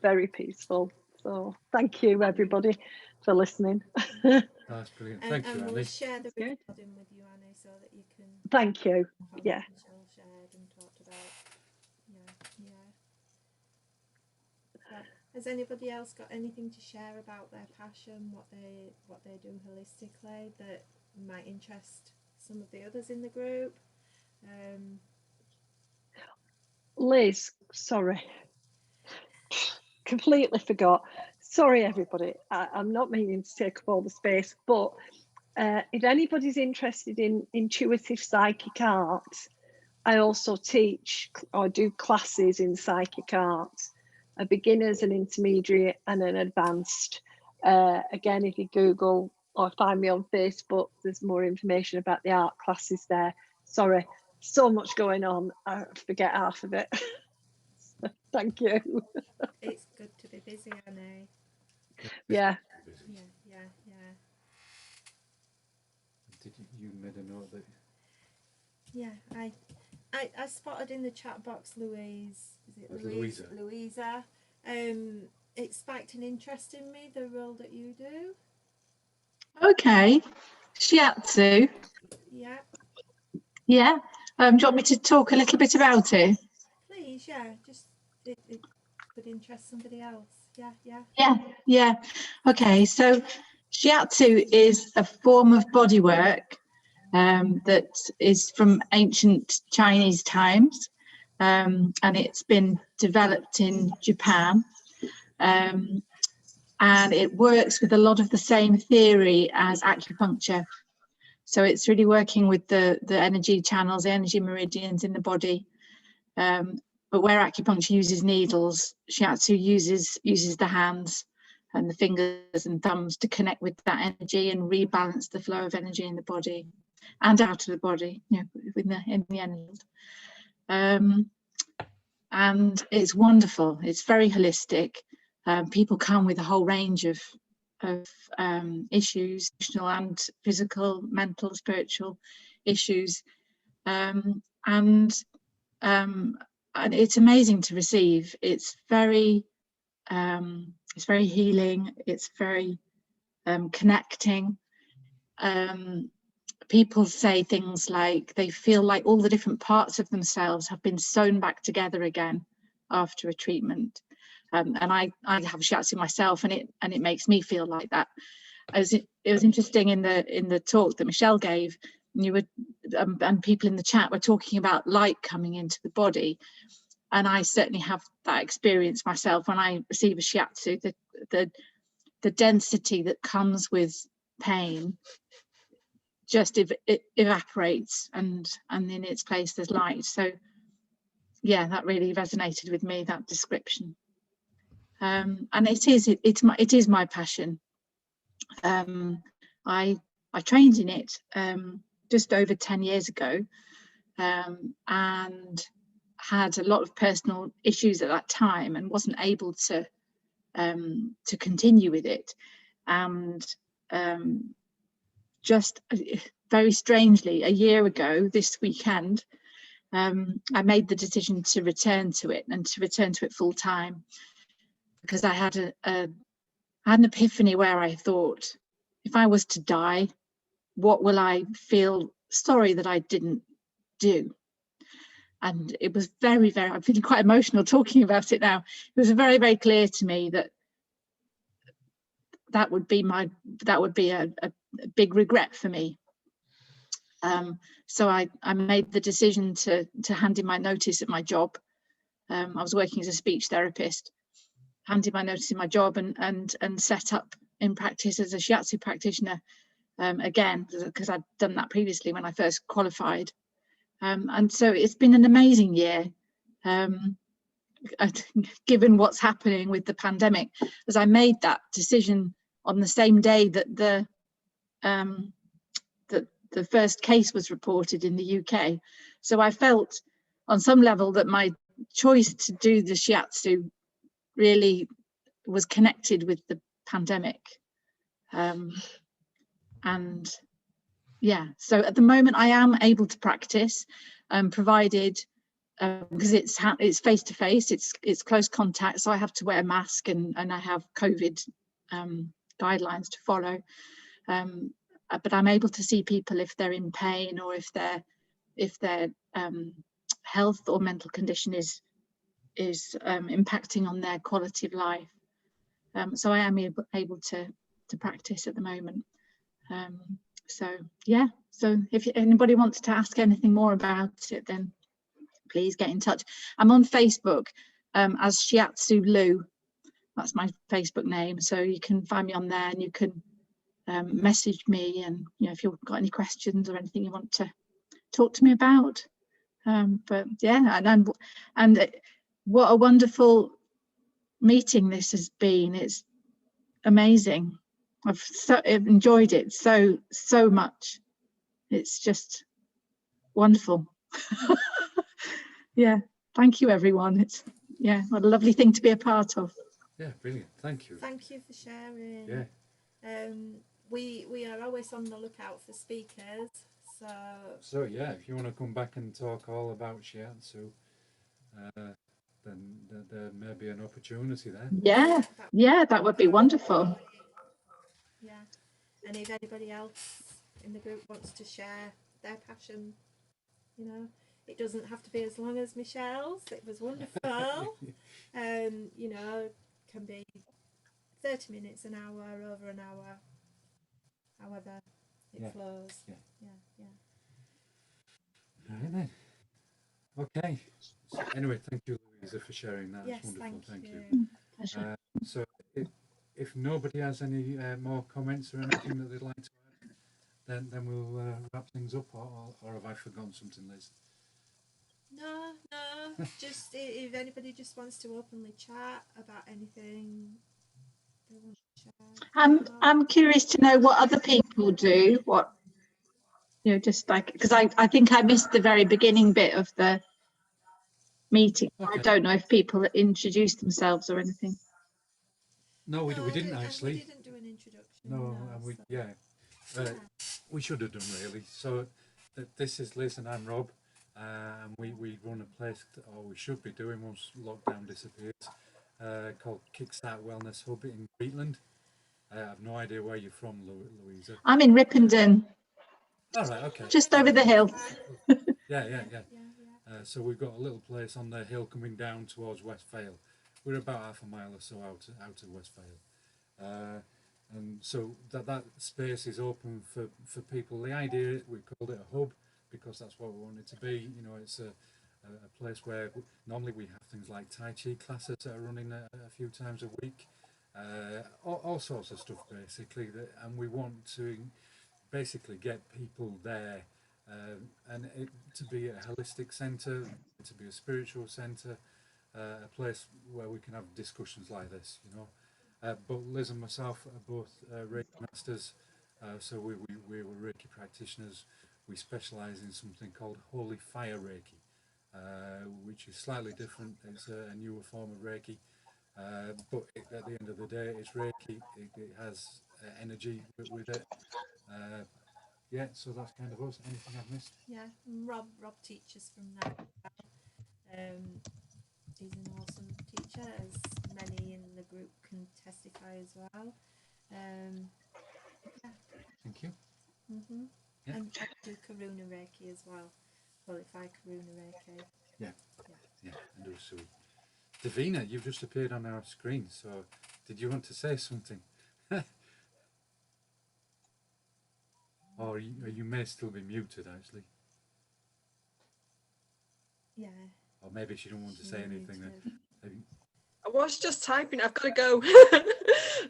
very peaceful. So thank you, everybody, for listening. That's brilliant. And, Thank you, and Annie. we'll share the That's good. recording with you, Annie, so that you can. Thank you. What Yeah. Mishelle shared and talked about. Yeah. So, has anybody else got anything to share about their passion, what they do holistically, that might interest some of the others in the group? Liz, sorry. Completely forgot. Sorry, everybody. I'm not meaning to take up all the space, but if anybody's interested in intuitive psychic art, I also teach or do classes in psychic art, a beginner's, an intermediate, and an advanced. Again, if you Google or find me on Facebook, there's more information about the art classes there. Sorry, so much going on, I forget half of it. Thank you. It's good to be busy, Annie. Yeah. Yeah. Did you made a note that? Yeah, I spotted in the chat box Louise. Is it That's Louise? Louisa. Louisa. it spiked an interest in me, the role that you do. Okay, shiatsu. Yeah, Yeah. Do you want me to talk a little bit about it? please. Yeah, just it could interest somebody else. Yeah, yeah. Yeah. Okay, so shiatsu is a form of bodywork that is from ancient Chinese times, and it's been developed in Japan. And it works with a lot of the same theory as acupuncture. So it's really working with the energy channels, the energy meridians in the body. But where acupuncture uses needles, shiatsu uses the hands and the fingers and thumbs to connect with that energy and rebalance the flow of energy in the body and out of the body, you know, in the energy. And it's wonderful. It's very holistic. People come with a whole range of issues, emotional and physical, mental, spiritual issues, and it's amazing to receive. It's very healing. It's very connecting. People say things like they feel like all the different parts of themselves have been sewn back together again after a treatment. And I have shiatsu myself, and it makes me feel like that. It was interesting in the talk that Mishelle gave. You were and people in the chat were talking about light coming into the body, and I certainly have that experience myself when I receive a shiatsu. The density that comes with pain just it evaporates, and in its place there's light. So yeah, that really resonated with me, that description. And it is my passion. I trained in it just over 10 years ago, and had a lot of personal issues at that time and wasn't able to continue with it. And just very strangely, a year ago this weekend, I made the decision to return to it, and to return to it full time, because I had an epiphany where I thought, if I was to die, what will I feel sorry that I didn't do? And it was very, very, I'm feeling quite emotional talking about it now. It was very, very clear to me that that would be a big regret for me. So I made the decision to hand in my notice at my job. I was working as a speech therapist, handed my notice in my job, and set up in practice as a shiatsu practitioner again, because I'd done that previously when I first qualified. And so it's been an amazing year, given what's happening with the pandemic, as I made that decision on the same day that the first case was reported in the UK. So I felt on some level that my choice to do the shiatsu really was connected with the pandemic. And yeah, so at the moment I am able to practice, provided because it's face to face, it's close contact, so I have to wear a mask, and I have COVID guidelines to follow. But I'm able to see people if they're in pain, or if their health or mental condition is impacting on their quality of life. So I am able to practice at the moment. So yeah, so if anybody wants to ask anything more about it, then please get in touch. I'm on Facebook as Shiatsu Lou. That's my Facebook name, so you can find me on there, and you can message me, and if you've got any questions or anything you want to talk to me about. But yeah, and what a wonderful meeting this has been. It's amazing. I've enjoyed it so much. It's just wonderful. Yeah, thank you everyone. It's what a lovely thing to be a part of. Yeah, brilliant. Thank you. Thank you for sharing. Yeah. We are always on the lookout for speakers. So yeah, if you want to come back and talk all about shiatsu, then there may be an opportunity there. Yeah, yeah, that would be wonderful. Yeah, and if anybody else in the group wants to share their passion, you know, it doesn't have to be as long as Michelle's. It was wonderful. You know, can be 30 minutes, an hour, over an hour, however it flows. Yeah. Yeah. Right then. Okay. So anyway, thank you, Louisa, for sharing that. Yes, It's wonderful. thank you. you. Pleasure. So if nobody has any more comments or anything that they'd like to add, then we'll wrap things up, or have I forgotten something, Liz? No, just if anybody just wants to openly chat about anything they want to share. I'm curious to know what other people do, what, you know, just like, because I think I missed the very beginning bit of the meeting. Okay. I don't know if people introduced themselves or anything. No, we didn't actually. We didn't do an introduction. No, and we, we should have done really. So this is Liz and I'm Rob, and we run a place, or we should be doing once lockdown disappears, called Kickstart Wellness Hub in Greetland. I have no idea where you're from, Louisa. I'm in Ripondon. All right, okay. Just over the hill. Yeah. So we've got a little place on the hill coming down towards West Vale. We're about half a mile or so out of West Vale. And so that space is open for people. The idea, we called it a hub because that's what we want it to be. You know, it's a place where normally we have things like Tai Chi classes that are running a few times a week. All sorts of stuff basically, and we want to basically get people there, and it to be a holistic centre, to be a spiritual centre, a place where we can have discussions like this, you know. But Liz and myself are both Reiki masters, so we were Reiki practitioners. We specialise in something called Holy Fire Reiki, which is slightly different. It's a newer form of Reiki, but at the end of the day, it's Reiki. It has energy with it. Yeah, so that's kind of us. Anything I've missed? Yeah, Rob teaches from there. He's an awesome teacher, as many in the group can testify as well. Thank you. Yeah. And I do Karuna Reiki as well. Qualify Karuna Reiki. Yeah, and also Davina, you've just appeared on our screen, so did you want to say something? Or you may still be muted, actually. Yeah. Or maybe she don't want to say anything. I was just typing. I've got to go.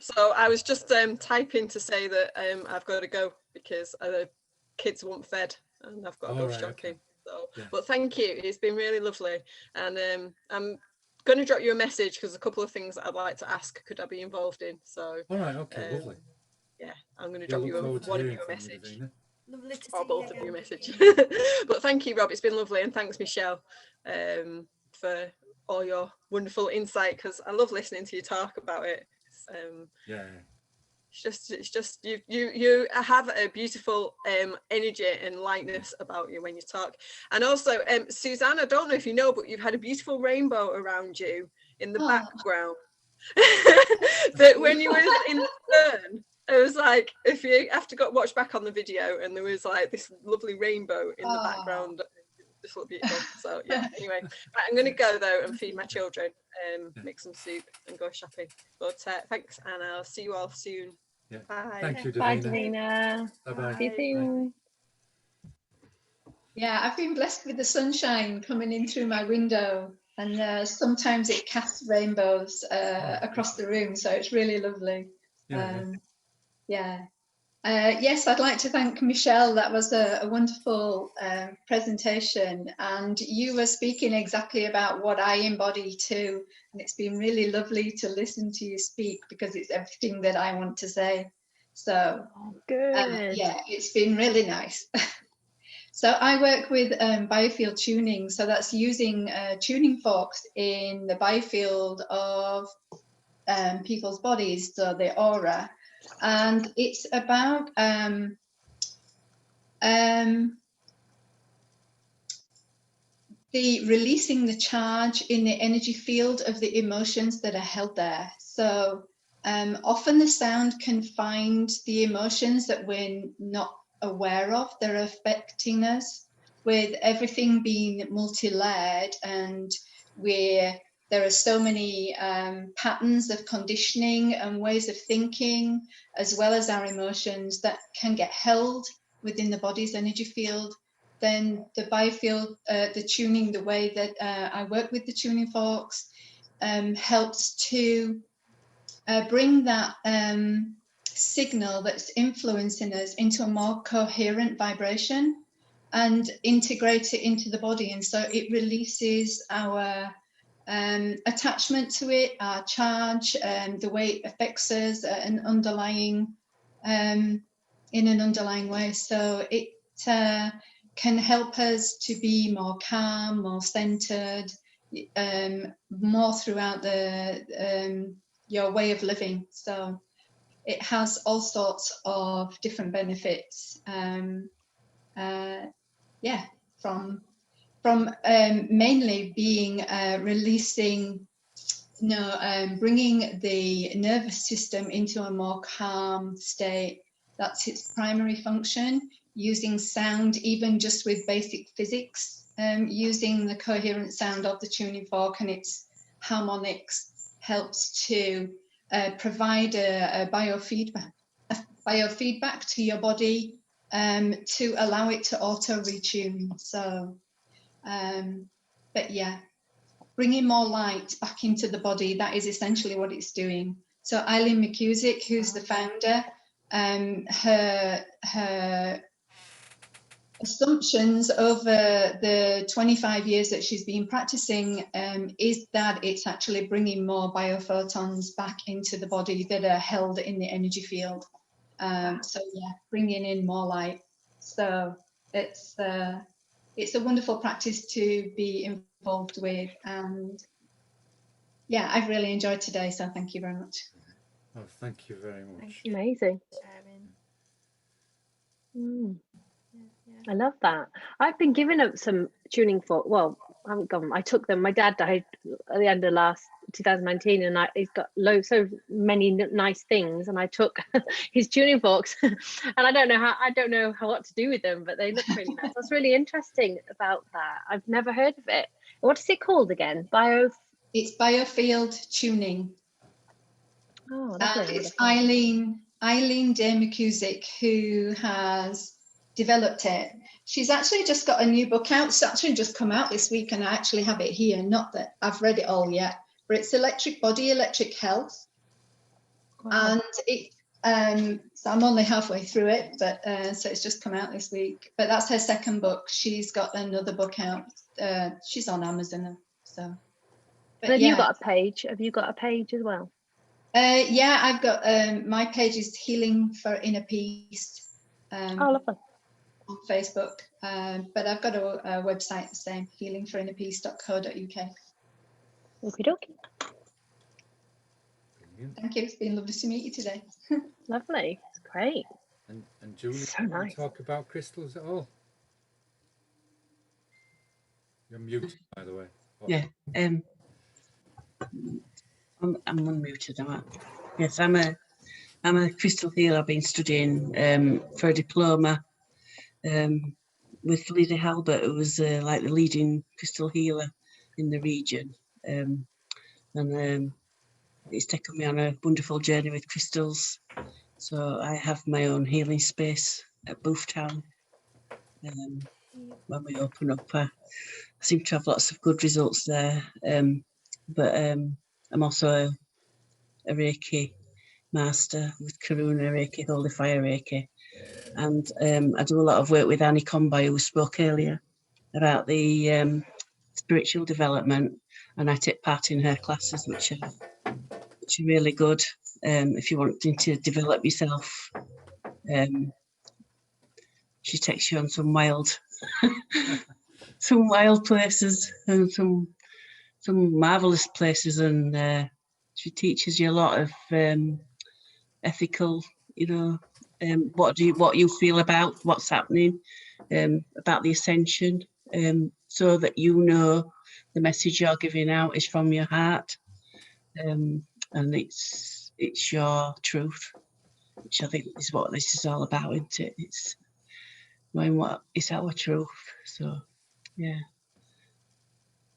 So I was just typing to say that I've got to go because the kids weren't fed and I've got to go shopping. Okay. So, yeah. But thank you. It's been really lovely, and I'm going to drop you a message because a couple of things that I'd like to ask. Could I be involved in? So. All right. Okay. Lovely. Yeah, I'm going to drop you one of you a message. Lovely to see or both you of you a again. message. But thank you, Rob. It's been lovely, and thanks, Mishelle, for all your wonderful insight. Because I love listening to you talk about it. It's just you have a beautiful energy and lightness about you when you talk. And also, Suzanne, I don't know if you know, but you've had a beautiful rainbow around you in the background. That when you were in the turn, it was like, if you have to watch back on the video, and there was like this lovely rainbow in the background. Just looked beautiful. So yeah, anyway, right, I'm going to go though and feed my children, make some soup and go shopping. But thanks, and I'll see you all soon. Yeah. Bye. Thank you, Davina. Bye, Davina. Bye-bye. See you soon. Yeah, I've been blessed with the sunshine coming in through my window, and sometimes it casts rainbows across the room, so it's really lovely. Yes, I'd like to thank Mishelle. That was a wonderful presentation, and you were speaking exactly about what I embody too, and it's been really lovely to listen to you speak because it's everything that I want to say. So good. yeah, it's been really nice. So I work with biofield tuning, so that's using tuning forks in the biofield of people's bodies, so the aura. And it's about the releasing the charge in the energy field of the emotions that are held there. So often the sound can find the emotions that we're not aware of that are affecting us, with everything being multi-layered, and where there are so many patterns of conditioning and ways of thinking, as well as our emotions, that can get held within the body's energy field. Then the biofield, the tuning, the way that I work with the tuning forks, helps to bring that signal that's influencing us into a more coherent vibration and integrate it into the body. And so it releases our attachment to it, our charge, the way it affects us, in an underlying way. So it can help us to be more calm, more centered, more throughout your way of living. So it has all sorts of different benefits. Yeah, from mainly being releasing, bringing the nervous system into a more calm state. That's its primary function. Using sound, even just with basic physics, using the coherent sound of the tuning fork and its harmonics helps to provide a biofeedback to your body, to allow it to auto retune. So, but yeah, bringing more light back into the body, that is essentially what it's doing. So Eileen McCusick, who's the founder, her assumptions over the 25 years that she's been practicing is that it's actually bringing more biophotons back into the body that are held in the energy field. So yeah, bringing in more light. So it's a wonderful practice to be involved with, and yeah, I've really enjoyed today, so thank you very much. Oh, thank you very much. Thank you Amazing. for sharing. Yeah. I love that. I've been giving up some tuning fork. Well, I haven't gone. I took them. My dad died at the end of 2019, and he's got so many nice things, and I took his tuning forks, and I don't know what to do with them, but they look really nice. That's really interesting about that. I've never heard of it. What is it called again? It's biofield tuning. Oh, and it's Eileen Day McCusick who has developed it. She's actually just got a new book out. It's actually just come out this week, and I actually have it here. Not that I've read it all yet, but it's Electric Body, Electric Health. Wow. And it, so I'm only halfway through it, but so it's just come out this week. But that's her second book. She's got another book out. She's on Amazon. So. But have you got a page? Have you got a page as well? Yeah, I've got my page is Healing for Inner Peace. Oh, lovely. On Facebook, but I've got a website the same, healingforinnerpeace.co.uk. Okie dokie. Thank you. It's been lovely to meet you today. Lovely. It's great. And Julie, so nice. Talk about crystals at all? You're muted, by the way. Oh. Yeah. I'm unmuted. Yes, I'm a crystal healer. I've been studying for a diploma with Lady Halbert, who was like the leading crystal healer in the region, and it's taken me on a wonderful journey with crystals. So I have my own healing space at Boothtown. When we open up, I seem to have lots of good results there. But I'm also a Reiki master with Karuna Reiki, Holy Fire Reiki. And I do a lot of work with Annie Comby, who spoke earlier about the spiritual development, and I take part in her classes, which are really good if you're wanting to develop yourself. She takes you on some wild places and some marvelous places, and she teaches you a lot of ethical, what you feel about what's happening, about the Ascension, so that you know the message you're giving out is from your heart, and it's your truth, which I think is what this is all about, isn't it? It's knowing what is our truth. So yeah.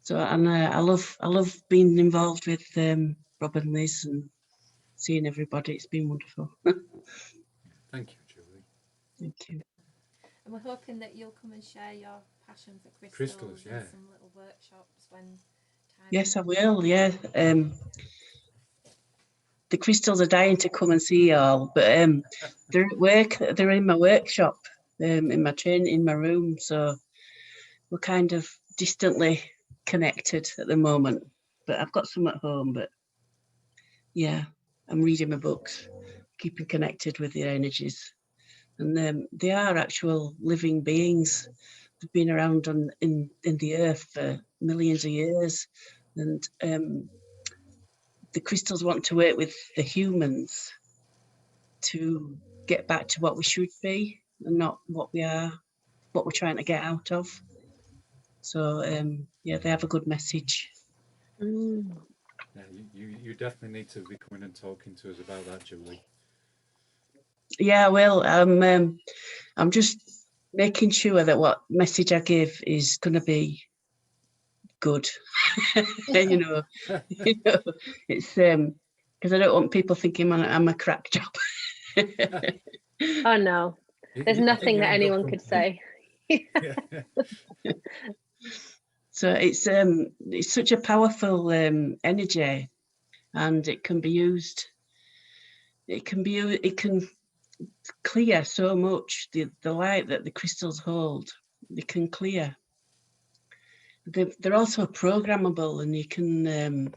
So and I love being involved with Rob and Liz and seeing everybody. It's been wonderful. Thank you, Julie. Thank you. And we're hoping that you'll come and share your passion for crystals, Crystals, yeah. and some little workshops when time. Yes, I will. Yeah. The crystals are dying to come and see you all, but they're at work. They're in my workshop, in my room. So we're kind of distantly connected at the moment. But I've got some at home. But yeah, I'm reading my books, keeping connected with the energies, and they are actual living beings. They've been around in the earth for millions of years, and the crystals want to work with the humans to get back to what we should be and not what we are, what we're trying to get out of. So yeah, they have a good message. Yeah, you definitely need to be coming and talking to us about that, Julie. Yeah, well, I'm just making sure that what message I give is going to be good. you know, it's because I don't want people thinking I'm a crack job. Oh no, there's nothing that anyone could say. Yeah. So it's such a powerful energy, and it can be used. It can clear so much. The light that the crystals hold, they can clear. They're also programmable, and you can.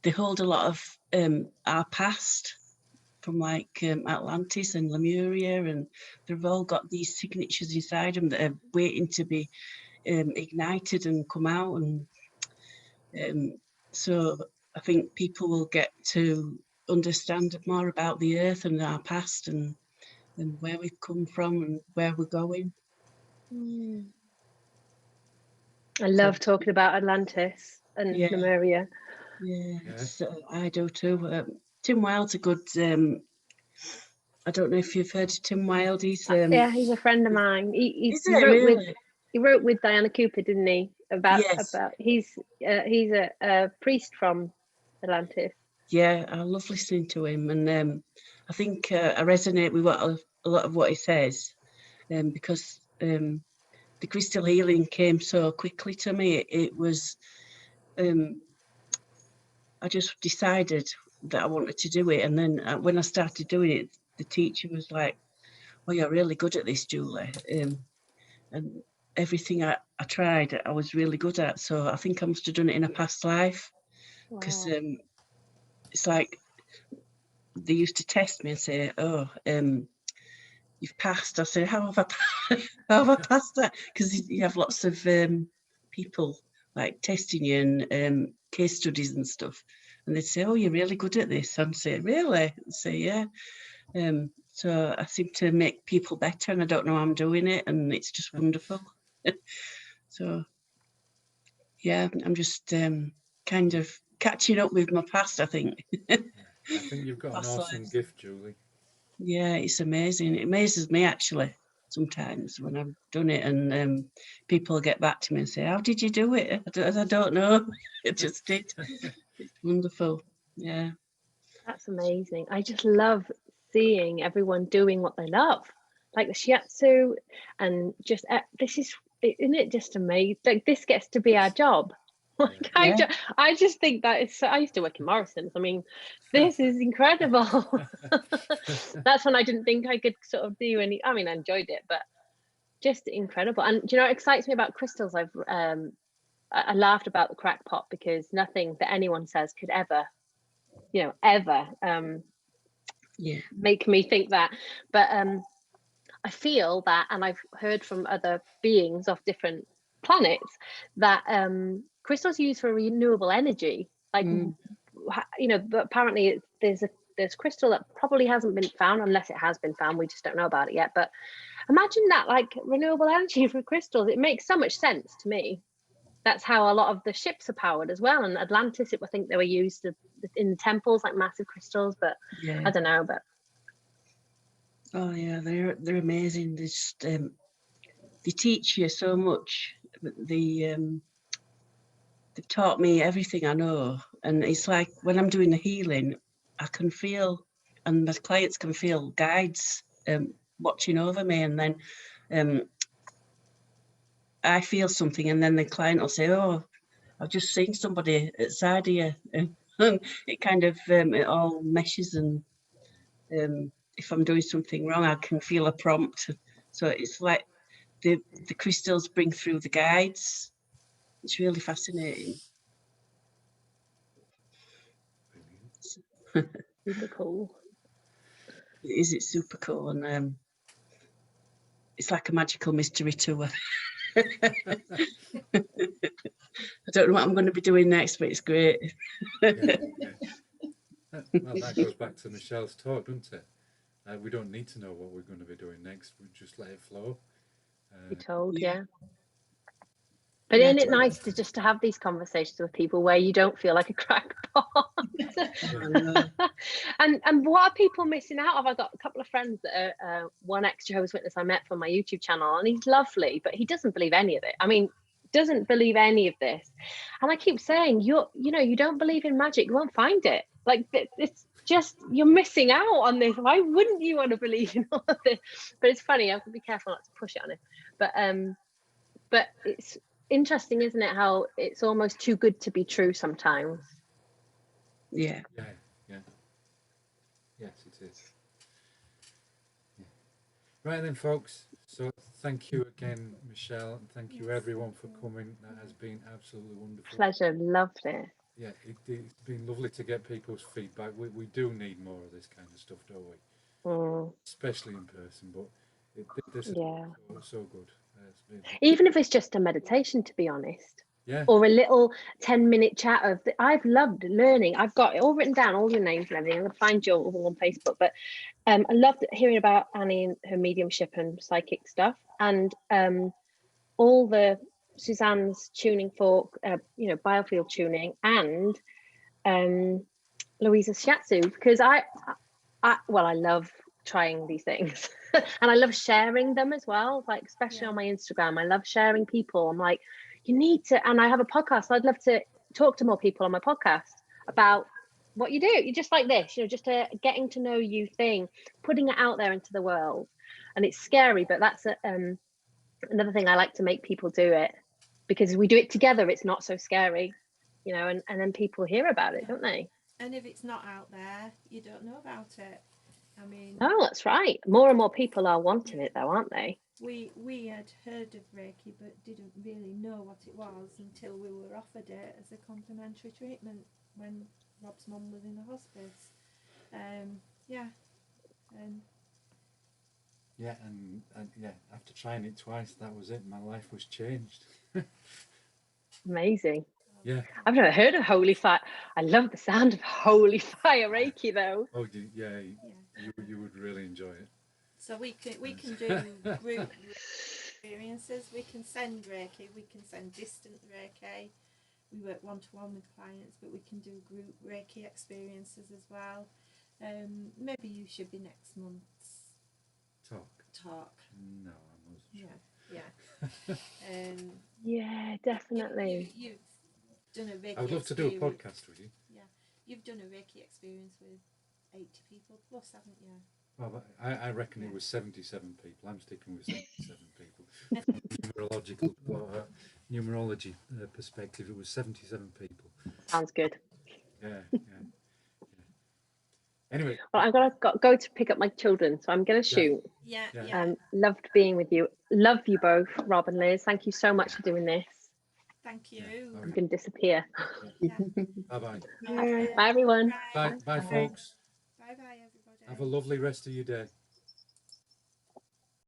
They hold a lot of our past from like Atlantis and Lemuria, and they've all got these signatures inside them that are waiting to be ignited and come out. And so I think people will get to understand more about the earth and our past and where we've come from and where we're going. I love talking about Atlantis and Yeah. Lemuria. Yeah, I do too. Tim Wilde's a good. I don't know if you've heard of Tim Wilde. He's yeah, he's a friend of mine. He wrote with Diana Cooper, didn't he? About he's a priest from Atlantis. Yeah, I love listening to him, and I think I resonate with a lot of what he says, because the crystal healing came so quickly to me. It was, I just decided that I wanted to do it, and then when I started doing it, the teacher was like, "Well, you're really good at this, Julie," and everything I tried, I was really good at. So I think I must have done it in a past life, because it's like they used to test me and say, "Oh, you've passed." I say, "How have I passed that?" Because you have lots of people like testing you and case studies and stuff, and they'd say, "Oh, you're really good at this." I'd say, "Really?" I'd say, "Yeah." So I seem to make people better, and I don't know how I'm doing it, and it's just wonderful. So yeah, I'm just kind of catching up with my past, I think. I think you've got an awesome gift, Julie. Yeah, it's amazing. It amazes me actually sometimes when I've done it, and people get back to me and say, "How did you do it?" I don't know. It just did. It's wonderful. Yeah. That's amazing. I just love seeing everyone doing what they love, like the shiatsu, and just isn't it just amazing? Like this gets to be our job. Like I just think that it's. I used to work in Morrison's. I mean, this is incredible. That's when I didn't think I could sort of do any. I mean, I enjoyed it, but just incredible. And do you know what excites me about crystals? I laughed about the crackpot because nothing that anyone says could ever make me think that. But I feel that, and I've heard from other beings of different planets that crystals used for renewable energy, like but apparently there's crystal that probably hasn't been found, unless it has been found, we just don't know about it yet, but Imagine that, like renewable energy for crystals. It makes so much sense to me. That's how a lot of the ships are powered as well. And Atlantis, I think they were used in the temples, like massive crystals, but Yeah. I don't know. But Oh yeah, they're amazing. They just they teach you so much. They've taught me everything I know, and it's like when I'm doing the healing, I can feel, and my clients can feel guides watching over me, and then I feel something, and then the client will say, "Oh, I've just seen somebody outside here," and it kind of it all meshes, and if I'm doing something wrong, I can feel a prompt. So it's like the crystals bring through the guides. It's really fascinating. super cool. It's super cool, and it's like a magical mystery tour. I don't know what I'm going to be doing next, but it's great. Yeah. Well, that goes back to Michelle's talk, doesn't it? We don't need to know what we're going to be doing next. We just let it flow. Be told, yeah. yeah. But Yeah, isn't it nice to just to have these conversations with people where you don't feel like a crackpot? And what are people missing out of? I've got a couple of friends that are one ex-Jehovah's Witness I met from my YouTube channel, and he's lovely, but he doesn't believe any of it. I mean, doesn't believe any of this. And I keep saying, you don't believe in magic, you won't find it. Like, it's just, you're missing out on this. Why wouldn't you want to believe in all of this? But it's funny, I have to be careful not to push it on him. But it's interesting, isn't it, how it's almost too good to be true sometimes. Yeah. Yes, it is. Yeah. Right then, folks. So thank you again, Mishelle, and thank you everyone for coming. That has been absolutely wonderful. Pleasure, loved it. Yeah, it's been lovely to get people's feedback. We do need more of this kind of stuff, don't we? Especially in person, but this is so good. Even if it's just a meditation, to be honest. Yeah. Or a little 10-minute chat of I've loved learning. I've got it all written down, all your names and everything. I'm gonna find you all on Facebook. But I loved hearing about Annie and her mediumship and psychic stuff, and all the Suzanne's tuning fork, biofield tuning, and Louisa's shiatsu, because I love trying these things and I love sharing them as well, like especially on my Instagram. I love sharing people. I'm like, you need to, and I have a podcast, so I'd love to talk to more people on my podcast about what you do. You're just like this, just a getting to know you thing, putting it out there into the world. And it's scary, but that's another thing. I like to make people do it, because if we do it together, it's not so scary, and then people hear about it, don't they? And if it's not out there, you don't know about it. I mean, oh, that's right. More and more people are wanting it, though, aren't they? We had heard of Reiki, but didn't really know what it was until we were offered it as a complimentary treatment when Rob's mum was in the hospice. After trying it twice, that was it. My life was changed. Amazing. Yeah. I've never heard of holy fire. I love the sound of holy fire Reiki, though. Oh, yeah. You would really enjoy it. So we can do group experiences. We can send Reiki. We can send distant Reiki. We work one-to-one with clients, but we can do group Reiki experiences as well. Maybe you should be next month's talk. No, I wasn't sure. Yeah, definitely. You've done a Reiki. I would love to do a podcast with you. Yeah, you've done a Reiki experience with 80 people plus, haven't you? Well, I reckon it was 77 people. I'm sticking with 77 people. Numerology perspective, it was 77 people. Sounds good. Yeah. Anyway. Well, I'm going to go to pick up my children, so I'm going to shoot. Yeah. Loved being with you. Love you both, Rob and Liz. Thank you so much for doing this. Thank you. I'm going to disappear. Bye-bye. Bye, everyone. Bye, folks. Bye, everybody. Have a lovely rest of your day.